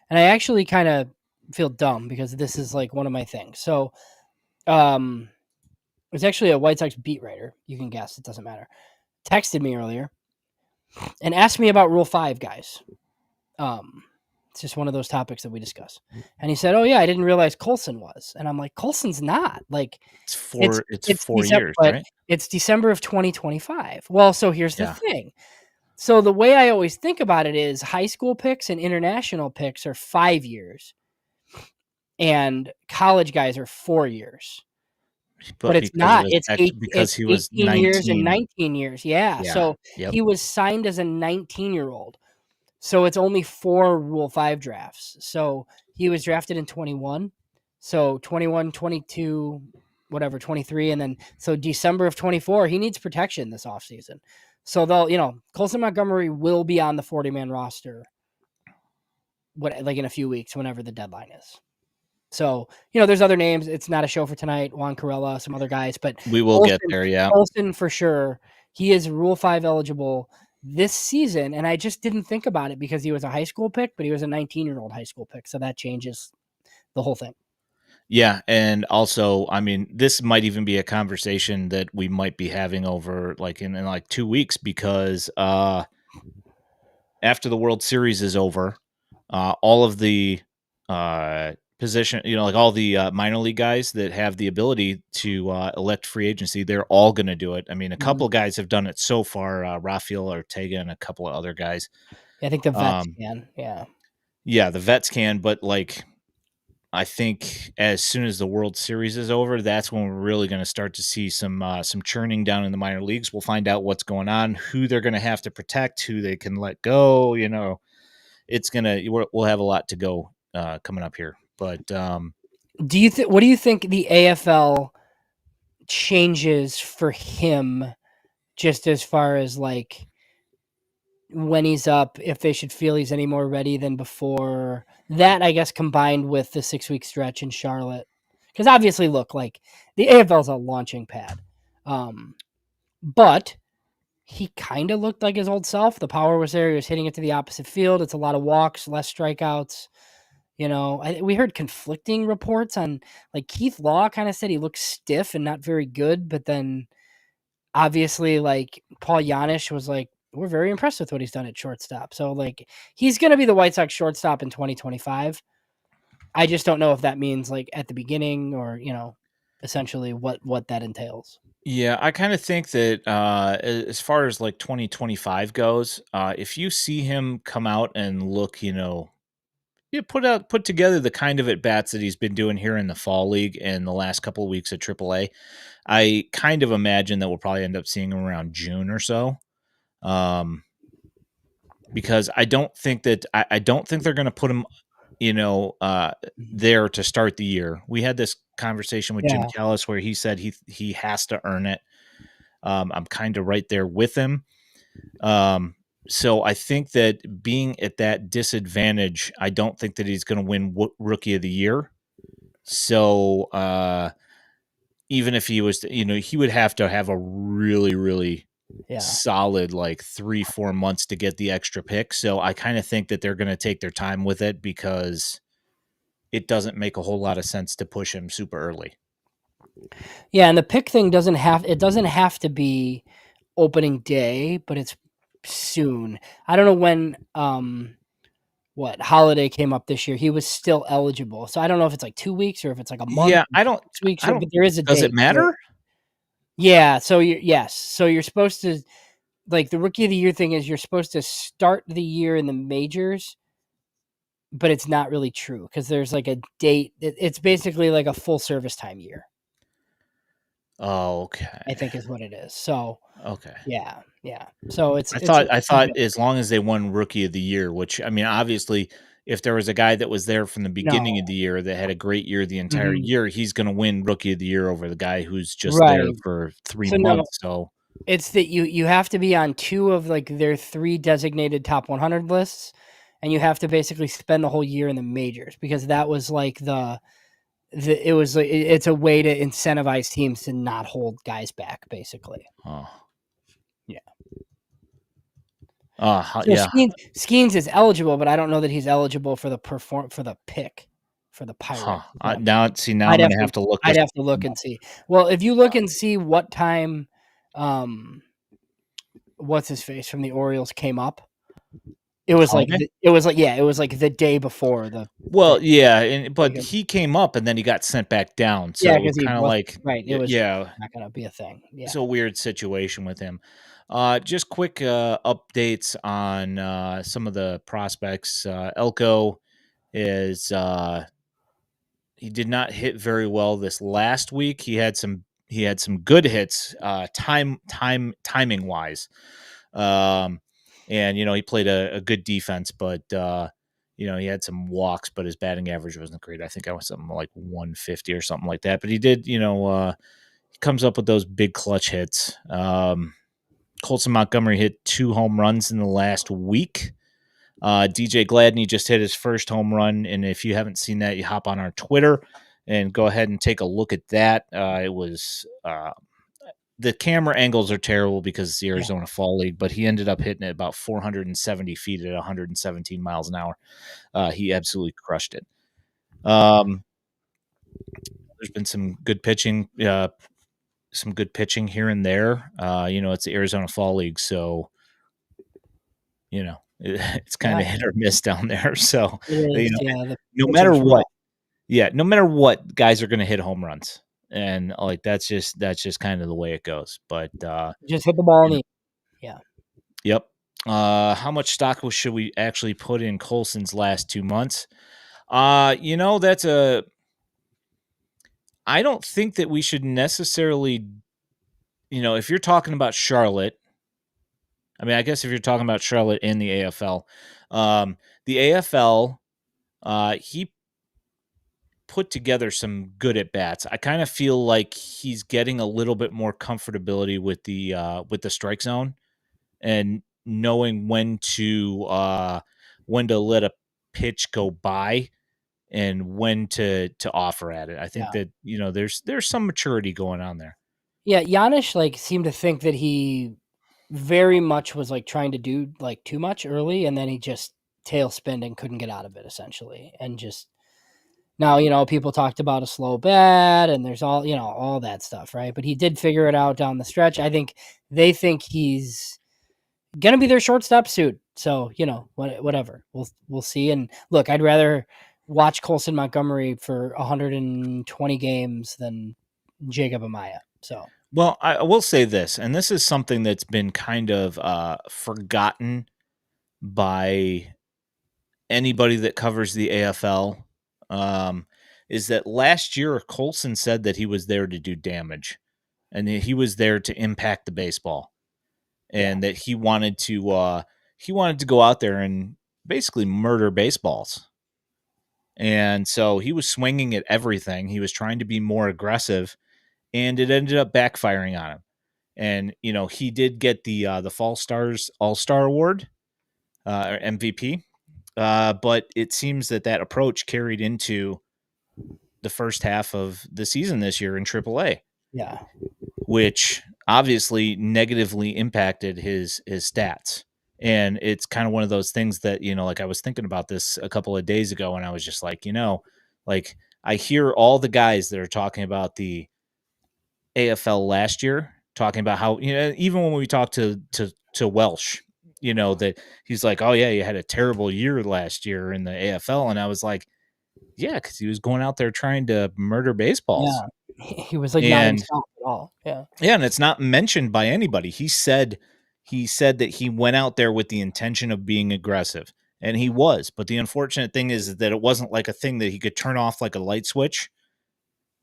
And I actually kind of feel dumb because this is like one of my things. So it was actually a White Sox beat writer. You can guess, it doesn't matter. Texted me earlier and asked me about Rule 5, guys. It's just one of those topics that we discuss. And he said, "Oh yeah, I didn't realize Colson was." And I'm like, "Colson's not like It's it's 4 December, years, but right? it's December of 2025." Well, so here's the Yeah. thing. So the way I always think about it is high school picks and international picks are 5 years, and college guys are 4 years. But But it's because of not. his act because It's he was 18 years and 19. 19 years. Yeah. Yeah. So Yep. he was signed as a 19-year-old. So it's only 4 Rule 5 drafts. So he was drafted in 21. So 21, 22, whatever, 23. And then so December of 24, he needs protection this offseason. So Colson Montgomery will be on the 40-man roster like in a few weeks, whenever the deadline is. So, there's other names. It's not a show for tonight. Juan Corella, some other guys, but We will get there, yeah. Colson for sure. He is Rule 5 eligible this season, and I just didn't think about it because he was a high school pick, but he was a 19-year-old high school pick, so that changes the whole thing. Yeah, and also, I mean, this might even be a conversation that we might be having over, like, in like 2 weeks because, after the World Series is over, all of the, position like, all the, minor league guys that have the ability to, elect free agency, they're all gonna do it. I mean, a couple guys have done it so far, Rafael Ortega and a couple of other guys. Yeah, I think the vets Um, can, yeah. yeah, the vets can, but, like, I think as soon as the World Series is over, that's when we're really gonna start to see some churning down in the minor leagues. We'll find out what's going on, who they're gonna have to protect, who they can let go, It's we'll have a lot to go, coming up here, but, What do you think the AFL changes for him, just as far as, like, when he's up, if they should feel he's any more ready than before? That, I guess, combined with the 6-week stretch in Charlotte. Because obviously, look, like, the AFL is a launching pad. But he kind of looked like his old self. The power was there. He was hitting it to the opposite field. It's a lot of walks, less strikeouts. We heard conflicting reports on, like, Keith Law kind of said he looked stiff and not very good, but then obviously, like, Paul Janisch was like, we're very impressed with what he's done at shortstop. So, like, he's going to be the White Sox shortstop in 2025. I just don't know if that means, like, at the beginning or, essentially what that entails. yeah, I kinda think that, as far as, like, 2025 goes, if you see him come out and look, yeah, put together the kind of at bats that he's been doing here in the fall league and the last couple of weeks at AAA, I kind of imagine that we'll probably end up seeing him around June or so. Um, because I don't think they're going to put him, there to start the year. We had this conversation with Jim Yeah. Callis where he said he has to earn it. I'm kind of right there with him. So I think that being at that disadvantage, I don't think that he's going to win Rookie of the Year. So even if he was, he would have to have a really, really solid like 3-4 months to get the extra pick. So I kind of think that they're going to take their time with it because it doesn't make a whole lot of sense to push him super early. Yeah, and the pick thing doesn't have to be opening day, but it's soon. I don't know when what holiday came up this year. He was still eligible. So I don't know if it's like 2 weeks or if it's like a month, Yeah, I don't 6 weeks, I don't but there is a does it date. So, matter? yeah, so you're supposed to, like, the Rookie of the Year thing is you're supposed to start the year in the majors, but it's not really true because there's like a date. It's basically like a full service time year, Oh, I okay. think is what it is. So Okay. yeah. So it's I it's a thought bit. as long as they won Rookie of the Year, which I mean, obviously, if there was a guy that was there from the beginning No. of the year that had a great year the entire Mhm. year, he's going to win Rookie of the Year over the guy who's just there Right. for 3 So no, months. So, it's that you have to be on 2 of, like, their 3 designated top 100 lists, and you have to basically spend the whole year in the majors because that was like it was like it's a way to incentivize teams to not hold guys back, basically. oh, Yeah. So yeah, Skeens is eligible, but I don't know that he's eligible for the pick for the huh. Pirates. Is what I'm Now, saying. see, now I'm I'd going have to to have to look I'd this. have to look and see. Well, if you look and see what time, um, what's his face from the Orioles came up, It was like holiday? the day before the Well, thing. yeah, but Like, he came up and then he got sent back down, yeah, so it was because he kinda was like right, it was yeah, not gonna be a thing. Yeah. it's a weird situation with him. Just quick, updates on, some of the prospects. Elko is, he did not hit very well this last week. He had some good hits, timing wise. Um, and he played a good defense, but he had some walks, but his batting average wasn't great. I think I was something like 150 or something like that. But he did, he comes up with those big clutch hits. Colson Montgomery hit 2 home runs in the last week. DJ Gladney just hit his first home run, and if you haven't seen that, you hop on our Twitter and go ahead and take a look at that. It was the camera angles are terrible because it's the Yeah. Arizona Fall League, but he ended up hitting it about 470 feet at 117 miles an hour. He absolutely crushed it. There's been some good pitching here and there. It's the Arizona Fall League, so it's kind Yeah, of hit or miss down there. So it you is, know, yeah, the no matter pitching's rough. what, yeah, no matter what, guys are going to hit home runs, and like that's just kind of the way it goes. But Just hit the ball in you know, the yeah. yep. How much stock should we actually put in Colson's last 2 months? That's a. I don't think that we should necessarily, if you're talking about Charlotte. I mean, I guess if you're talking about Charlotte in the AFL, the AFL, he put together some good at bats. I kind of feel like he's getting a little bit more comfortability with the strike zone and knowing when to let a pitch go by and when to offer at it. I think Yeah. that there's some maturity going on there. Yeah, Giannis, like, seemed to think that he very much was, like, trying to do, like, too much early, and then he just tailspinned and couldn't get out of it, essentially, and just now, people talked about a slow bat, and there's all that stuff, right? But he did figure it out down the stretch. I think they think he's gonna be their shortstop soon. So, whatever. We'll see. And look, I'd rather watch Colson Montgomery for 120 games than Jacob Amaya. So Well, I will say this, and this is something that's been kind of forgotten by anybody that covers the AFL, is that last year Colson said that he was there to do damage and that he was there to impact the baseball yeah, and that he wanted to go out there and basically murder baseballs. And so he was swinging at everything. He was trying to be more aggressive, and it ended up backfiring on him. And he did get the Fall Stars All Star Award, or MVP. But it seems that approach carried into the first half of the season this year in AAA, yeah, which obviously negatively impacted his stats. And it's kind of one of those things that, like I was thinking about this a couple of days ago, and I was just like, like I hear all the guys that are talking about the AFL last year, talking about how, even when we talked to Welsh, that he's like, oh yeah, you had a terrible year last year in the AFL. And I was like, yeah, because he was going out there trying to murder baseballs. yeah. He was like not in And stock at all. Yeah, yeah, and it's not mentioned by anybody. He said that he went out there with the intention of being aggressive, and he was. But the unfortunate thing is that it wasn't like a thing that he could turn off like a light switch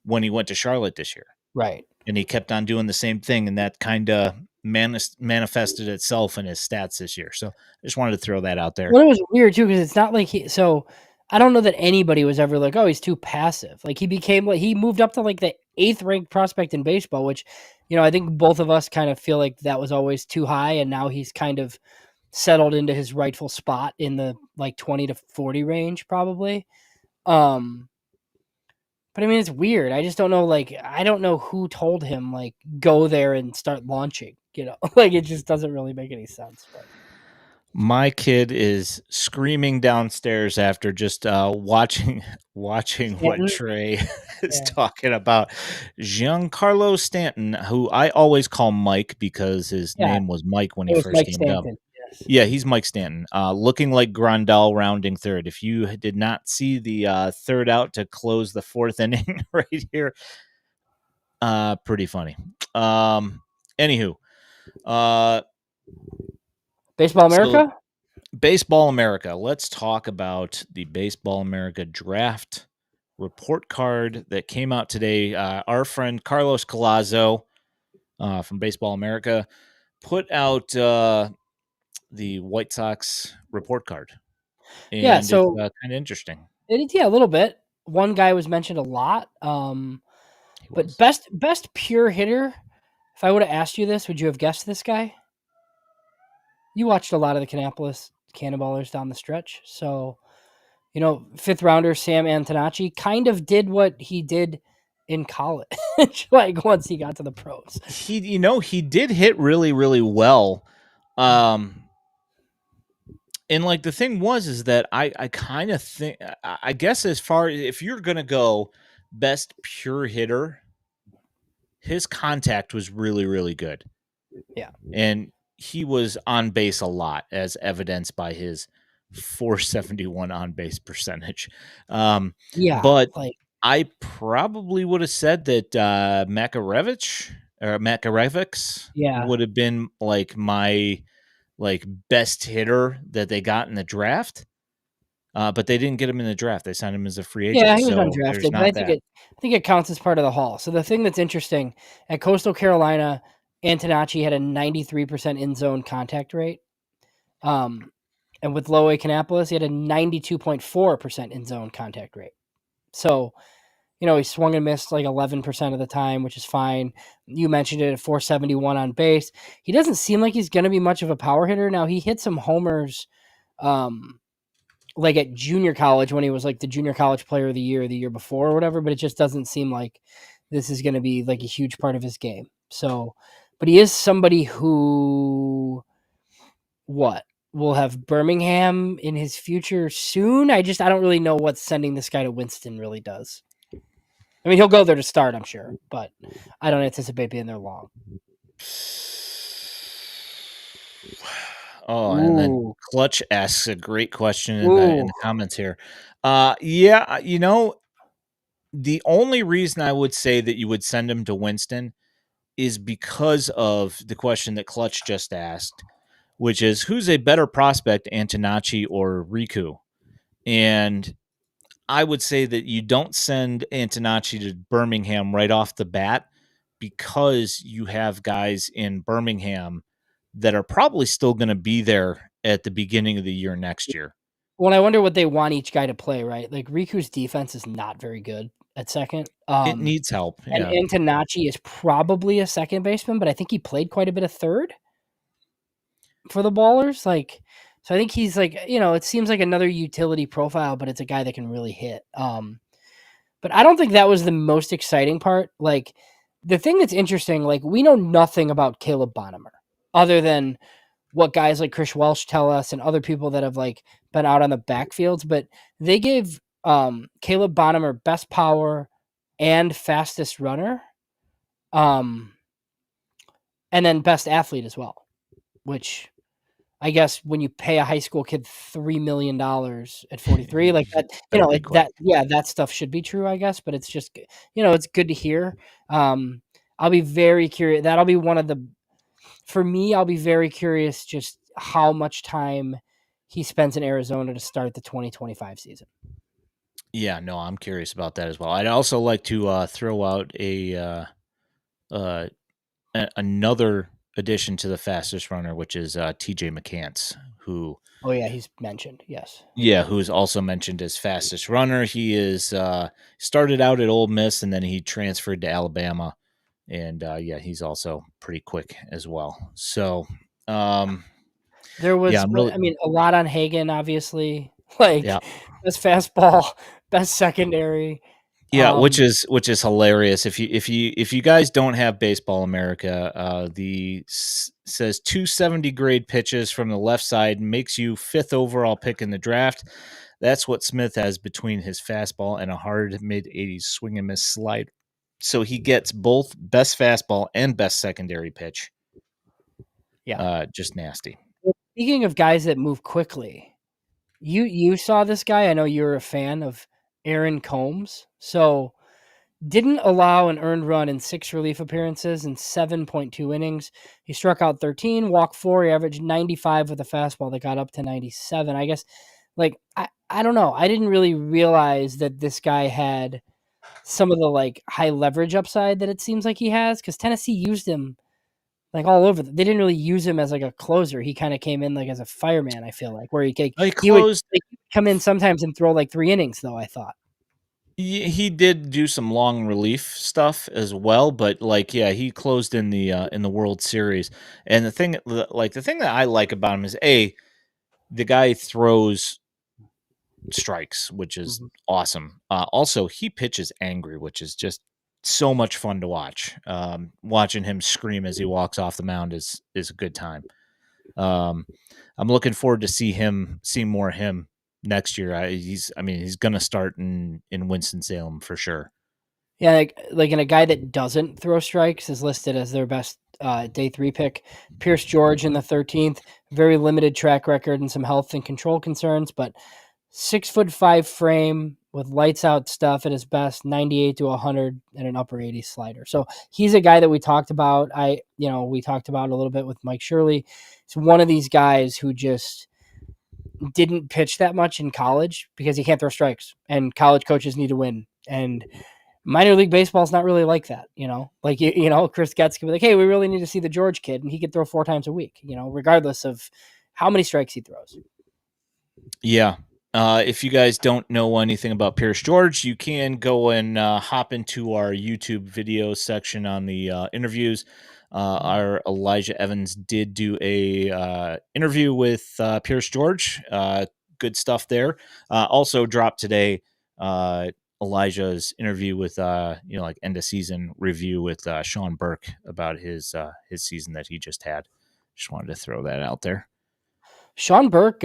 when he went to Charlotte this year. right. And he kept on doing the same thing, and that kind of manifested itself in his stats this year. So I just wanted to throw that out there. Well, it was weird too because it's not like I don't know that anybody was ever like, oh, he's too passive. Like he moved up to like the 8th ranked prospect in baseball, which I think both of us kind of feel like that was always too high, and now he's kind of settled into his rightful spot in the like 20 to 40 range probably. Um, but I mean, it's weird. I just don't know. Like, I don't know who told him like go there and start launching. Like it just doesn't really make any sense. But My kid is screaming downstairs after just watching what Stanton, Trey is yeah, talking about. Giancarlo Stanton, who I always call Mike because his yeah, name was Mike when he it was first Mike came up. Stanton. Yeah, he's Mike Stanton, looking like Grandal rounding third. If you did not see the third out to close the fourth inning right here, pretty funny. Anywho, Baseball so America? Baseball America. Let's talk about the Baseball America draft report card that came out today. Our friend Carlos Collazo from Baseball America put out the White Sox report card, Yeah, and it's so kind of interesting. yeah, a little bit. One guy was mentioned a lot. He But was. best pure hitter, if I would have asked you this, would you have guessed this guy? You watched a lot of the Kannapolis Cannonballers down the stretch. So, fifth rounder Sam Antonacci kind of did what he did in college, like once he got to the pros. He did hit really, really well. And like the thing was is that I kind of think I guess as far if you're gonna go best pure hitter, his contact was really, really good. Yeah. And he was on base a lot, as evidenced by his 471 on base percentage. Yeah. But Like, I probably would have said that Makarevich or Makarevics yeah. would have been like my best hitter that they got in the draft. But they didn't get him in the draft. They signed him as a free Yeah, agent. he was So there's undrafted, but not that. I think it counts as part of the haul. So the thing that's interesting at Coastal Carolina, Antonacci had a 93% in zone contact rate. And with Low A Kannapolis, he had a 92.4% in zone contact rate. So, he swung and missed like 11% of the time, which is fine. You mentioned it at 471 on base. He doesn't seem like he's going to be much of a power hitter. Now, he hit some homers like at junior college when he was like the junior college player of the year before or whatever, but it just doesn't seem like this is going to be like a huge part of his game. So, but he is somebody who will have Birmingham in his future soon. I don't really know what sending this guy to Winston really does. I mean, he'll go there to start, I'm sure, but I don't anticipate being there long. Oh, and then Ooh. Clutch asks a great question in Ooh. the comments here. Yeah, the only reason I would say that you would send him to Winston is because of the question that Clutch just asked, which is who's a better prospect, Antonacci or Riku? And I would say that you don't send Antonacci to Birmingham right off the bat because you have guys in Birmingham that are probably still going to be there at the beginning of the year next year. Well, I wonder what they want each guy to play, right? Like Riku's defense is not very good at second. It needs help. And Yeah. Antonacci is probably a second baseman, but I think he played quite a bit of third for the Ballers. Like, so I think he's like, it seems like another utility profile, but it's a guy that can really hit. But I don't think that was the most exciting part. Like, the thing that's interesting, like, we know nothing about Caleb Bonham other than what guys like Chris Welsh tell us and other people that have like been out on the backfields, but they gave Caleb Bonham best power and fastest runner. And then best athlete as well, which I guess when you pay a high school kid $3 million at 43, like that, Better be quick. that stuff should be true, I guess, but it's just, it's good to hear. I'll be very curious. That'll be one of the, for me, I'll be very curious just how much time he spends in Arizona to start the 2025 season. Yeah, no, I'm curious about that as well. I'd also like to throw out another addition to the fastest runner, which is TJ McCants, who Oh yeah, he's mentioned. Yes. who's also mentioned as fastest runner. He is started out at Ole Miss and then he transferred to Alabama, and he's also pretty quick as well. So There was, I'm really a lot on Hagen, obviously. Like, yeah. best fastball, best secondary. Yeah, which is hilarious. If you guys don't have Baseball America, says 270 grade pitches from the left side makes you 5th overall pick in the draft. That's what Smith has between his fastball and a hard mid 80s swing and miss slide. So he gets both best fastball and best secondary pitch. Yeah. Just nasty. Speaking of guys that move quickly, you saw this guy. I know you're a fan of Aaron Combs. So didn't allow an earned run in 6 relief appearances in 7.2 innings. He struck out 13, walked 4. He averaged 95 with a fastball that got up to 97. I guess, I don't know. I didn't really realize that this guy had some of the high leverage upside that it seems like he has, because Tennessee used him all over. They didn't really use him as a closer. He kind of came in as a fireman. I feel where He he would closed. come in sometimes and throw 3 innings though. I thought. He did do some long relief stuff as well, but yeah, he closed in the World Series. And the thing that I like about him is the guy throws strikes, which is awesome. Also, he pitches angry, which is just so much fun to watch. Watching him scream as he walks off the mound is a good time. I'm looking forward to seeing more of him next year. He's going to start in Winston-Salem for sure. Yeah, and a guy that doesn't throw strikes is listed as their best day 3 pick. Pierce George in the 13th. Very limited track record and some health and control concerns, but 6'5" frame with lights out stuff at his best, 98 to 100 and an upper 80s slider. So he's a guy that we talked about. We talked about a little bit with Mike Shirley. It's one of these guys who just didn't pitch that much in college because he can't throw strikes, and college coaches need to win. And minor league baseball is not really like that, Chris Getz could be like, hey, we really need to see the George kid, and he could throw 4 times a week, regardless of how many strikes he throws. Yeah. If you guys don't know anything about Pierce George, you can go and hop into our YouTube video section on the interviews. Our Elijah Evans did do a interview with Pierce George. Good stuff there. Also dropped today Elijah's interview with end of season review with Sean Burke about his season that he just had. Just wanted to throw that out there. Sean Burke,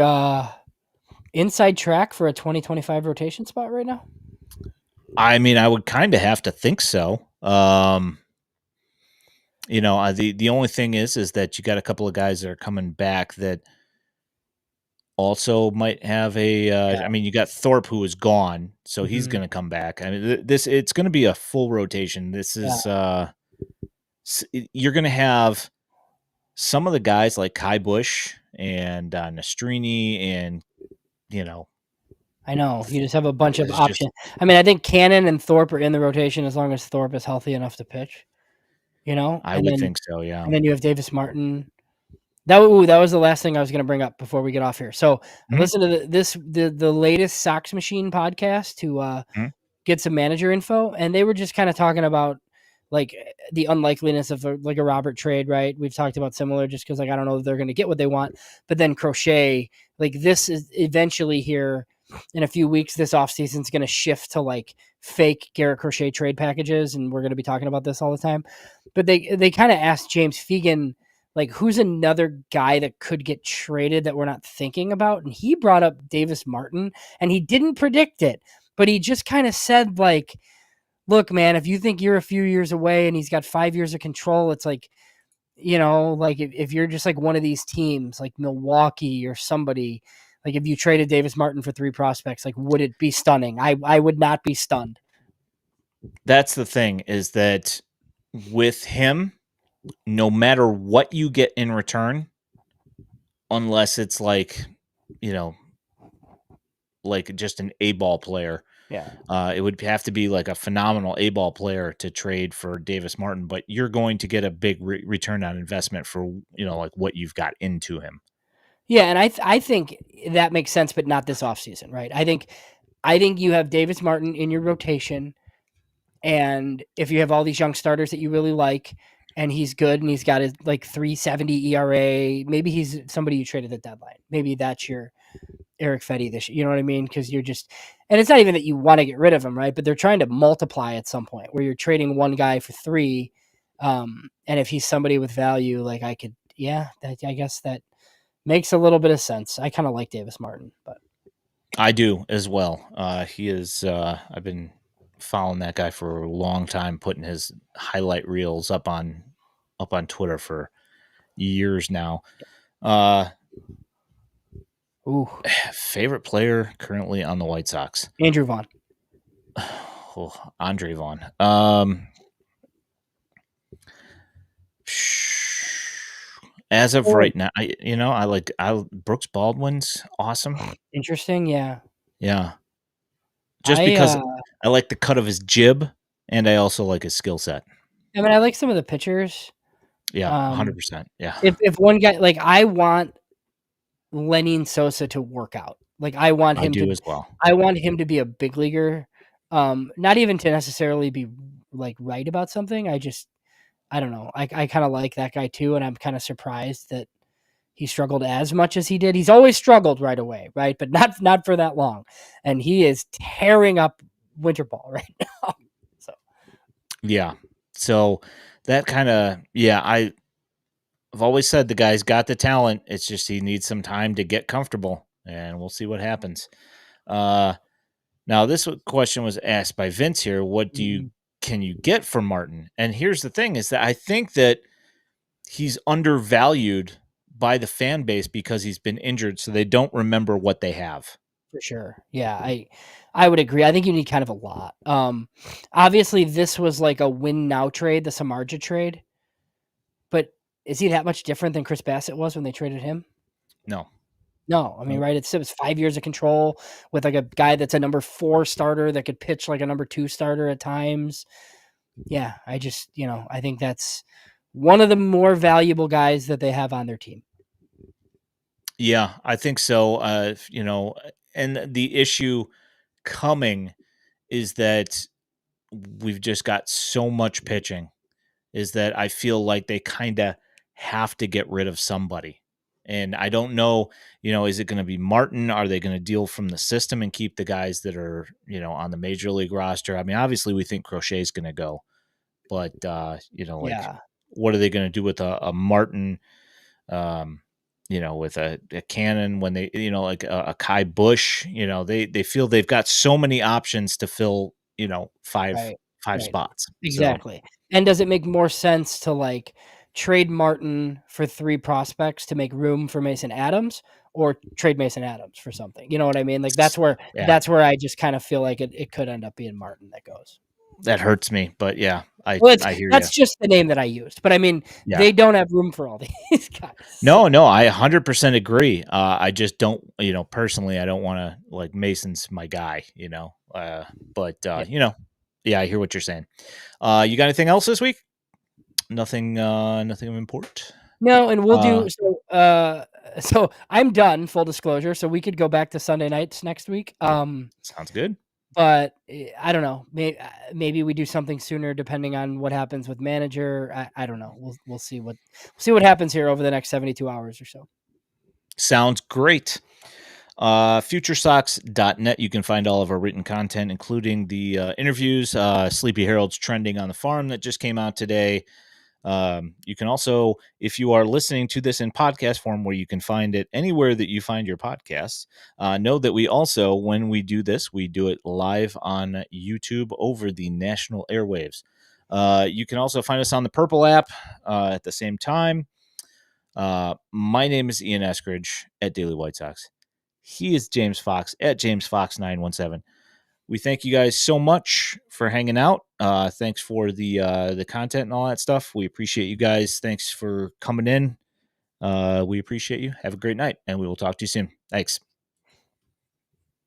inside track for a 2025 rotation spot right now? I mean, I would kind of have to think so. The only thing is that you got a couple of guys that are coming back that also might have a. I mean, you got Thorpe, who is gone, so he's going to come back. I mean, it's going to be a full rotation. This is you're going to have some of the guys like Kai Bush and Nastrini, and I know you just have a bunch of options. I mean, I think Cannon and Thorpe are in the rotation as long as Thorpe is healthy enough to pitch. I would think so, yeah. And then you have Davis Martin. That was the last thing I was going to bring up before we get off here. So I listened to the latest Sox Machine podcast to get some manager info, and they were just kind of talking about the unlikeliness of a Robert trade, right? We've talked about similar, just because I don't know if they're going to get what they want. But then Crochet, this is eventually here in a few weeks. This offseason is going to shift to fake Garrett Crochet trade packages, and we're going to be talking about this all the time. But they kind of asked James Fegan, who's another guy that could get traded that we're not thinking about? And he brought up Davis Martin, and he didn't predict it, but he just kind of said, look, man, if you think you're a few years away and he's got 5 years of control, it's if you're just one of these teams, like Milwaukee or somebody, if you traded Davis Martin for 3 prospects, would it be stunning? I would not be stunned. That's the thing, is that with him, no matter what you get in return, unless it's just an A-ball player. Yeah. It would have to be a phenomenal A-ball player to trade for Davis Martin, but you're going to get a big return on investment for, what you've got into him. Yeah, and I think that makes sense, but not this offseason, right? I think you have Davis Martin in your rotation, and if you have all these young starters that you really like, and he's good, and he's got his 3.70 ERA, maybe he's somebody you traded at the deadline. Maybe that's your Eric Fetty this year. You know what I mean? Because you're just, and it's not even that you want to get rid of him, right? But they're trying to multiply at some point where you're trading one guy for 3. And if he's somebody with value, I guess that makes a little bit of sense. I kind of like Davis Martin, but I do as well. He is, I've been following that guy for a long time, putting his highlight reels up on Twitter for years now. Ooh, Favorite player currently on the White Sox? Andrew Vaughn. Oh, Andre Vaughn. As of Oh, right now, I Brooks Baldwin's awesome. interesting. Yeah. Yeah, just I because I like the cut of his jib, and I also like his skill set. I mean, I like some of the pitchers. Yeah, Um, 100%. Yeah, if one guy, like, I want Lenny Sosa to work out. Like, I do as well. I want him to be a big leaguer. Not even to necessarily be like right about something. I don't know. I kind of like that guy too, and I'm kind of surprised that he struggled as much as he did. He's always struggled right away, right? But not for that long. And he is tearing up winter ball right now. So Yeah, so that kind of I've always said the guy's got the talent. It's just he needs some time to get comfortable, and we'll see what happens. Uh, Now, this question was asked by Vince here. mhm, Can you get from Martin? And here's the thing: is that I think that he's undervalued by the fan base because he's been injured, so they don't remember what they have. for sure. Yeah, I would agree. I think you need kind of a lot. Obviously this was like a win now trade, the Samardzija trade. But is he that much different than Chris Bassett was when they traded him? No, No, I mean, no, right? It was 5 years of control with like a guy that's a number 4 starter that could pitch like a number 2 starter at times. Yeah, I just, I think that's one of the more valuable guys that they have on their team. yeah, I think so. And the issue coming is that we've just got so much pitching is that I feel like they kind of have to get rid of somebody. And I don't know, is it going to be Martin? Are they going to deal from the system and keep the guys that are, on the major league roster? I mean, obviously we think Crochet is going to go, but like Yeah, what are they going to do with a Martin? Um, with a Cannon when they, like a Kai Bush, they feel they've got so many options to fill, five right, five right. spots. So Exactly. And does it make more sense to like trade Martin for 3 prospects to make room for Mason Adams or trade Mason Adams for something? You know what I mean? Like yeah, that's where I just kind of feel like it could end up being Martin that goes. that hurts me, but yeah, Well, I hear you. that's just the name that I used, but I mean, Yeah. they don't have room for all these guys. So, No, I 100% agree. I just don't, personally, I don't want to like Mason's my guy, but yeah. yeah, I hear what you're saying. You got anything else this week? Nothing of import. No, and we'll Uh, do so I'm done, full disclosure, so we could go back to Sunday nights next week. Sounds good. But I don't know. Maybe we do something sooner, depending on what happens with manager. I don't know. We'll see what happens here over the next 72 hours or so. Sounds great. FutureSox.net. You can find all of our written content, including the interviews. Sleepy Harold's trending on the farm that just came out today. You can also, if you are listening to this in podcast form, where you can find it anywhere that you find your podcasts, know that we also, when we do this, we do it live on YouTube over the national airwaves. You can also find us on the Purple app at the same time. My name is Ian Eskridge at Daily White Sox. He is James Fox at James Fox 917. We thank you guys so much for hanging out. Thanks for the content and all that stuff. We appreciate you guys. Thanks for coming in. We appreciate you. Have a great night, and we will talk to you soon. Thanks.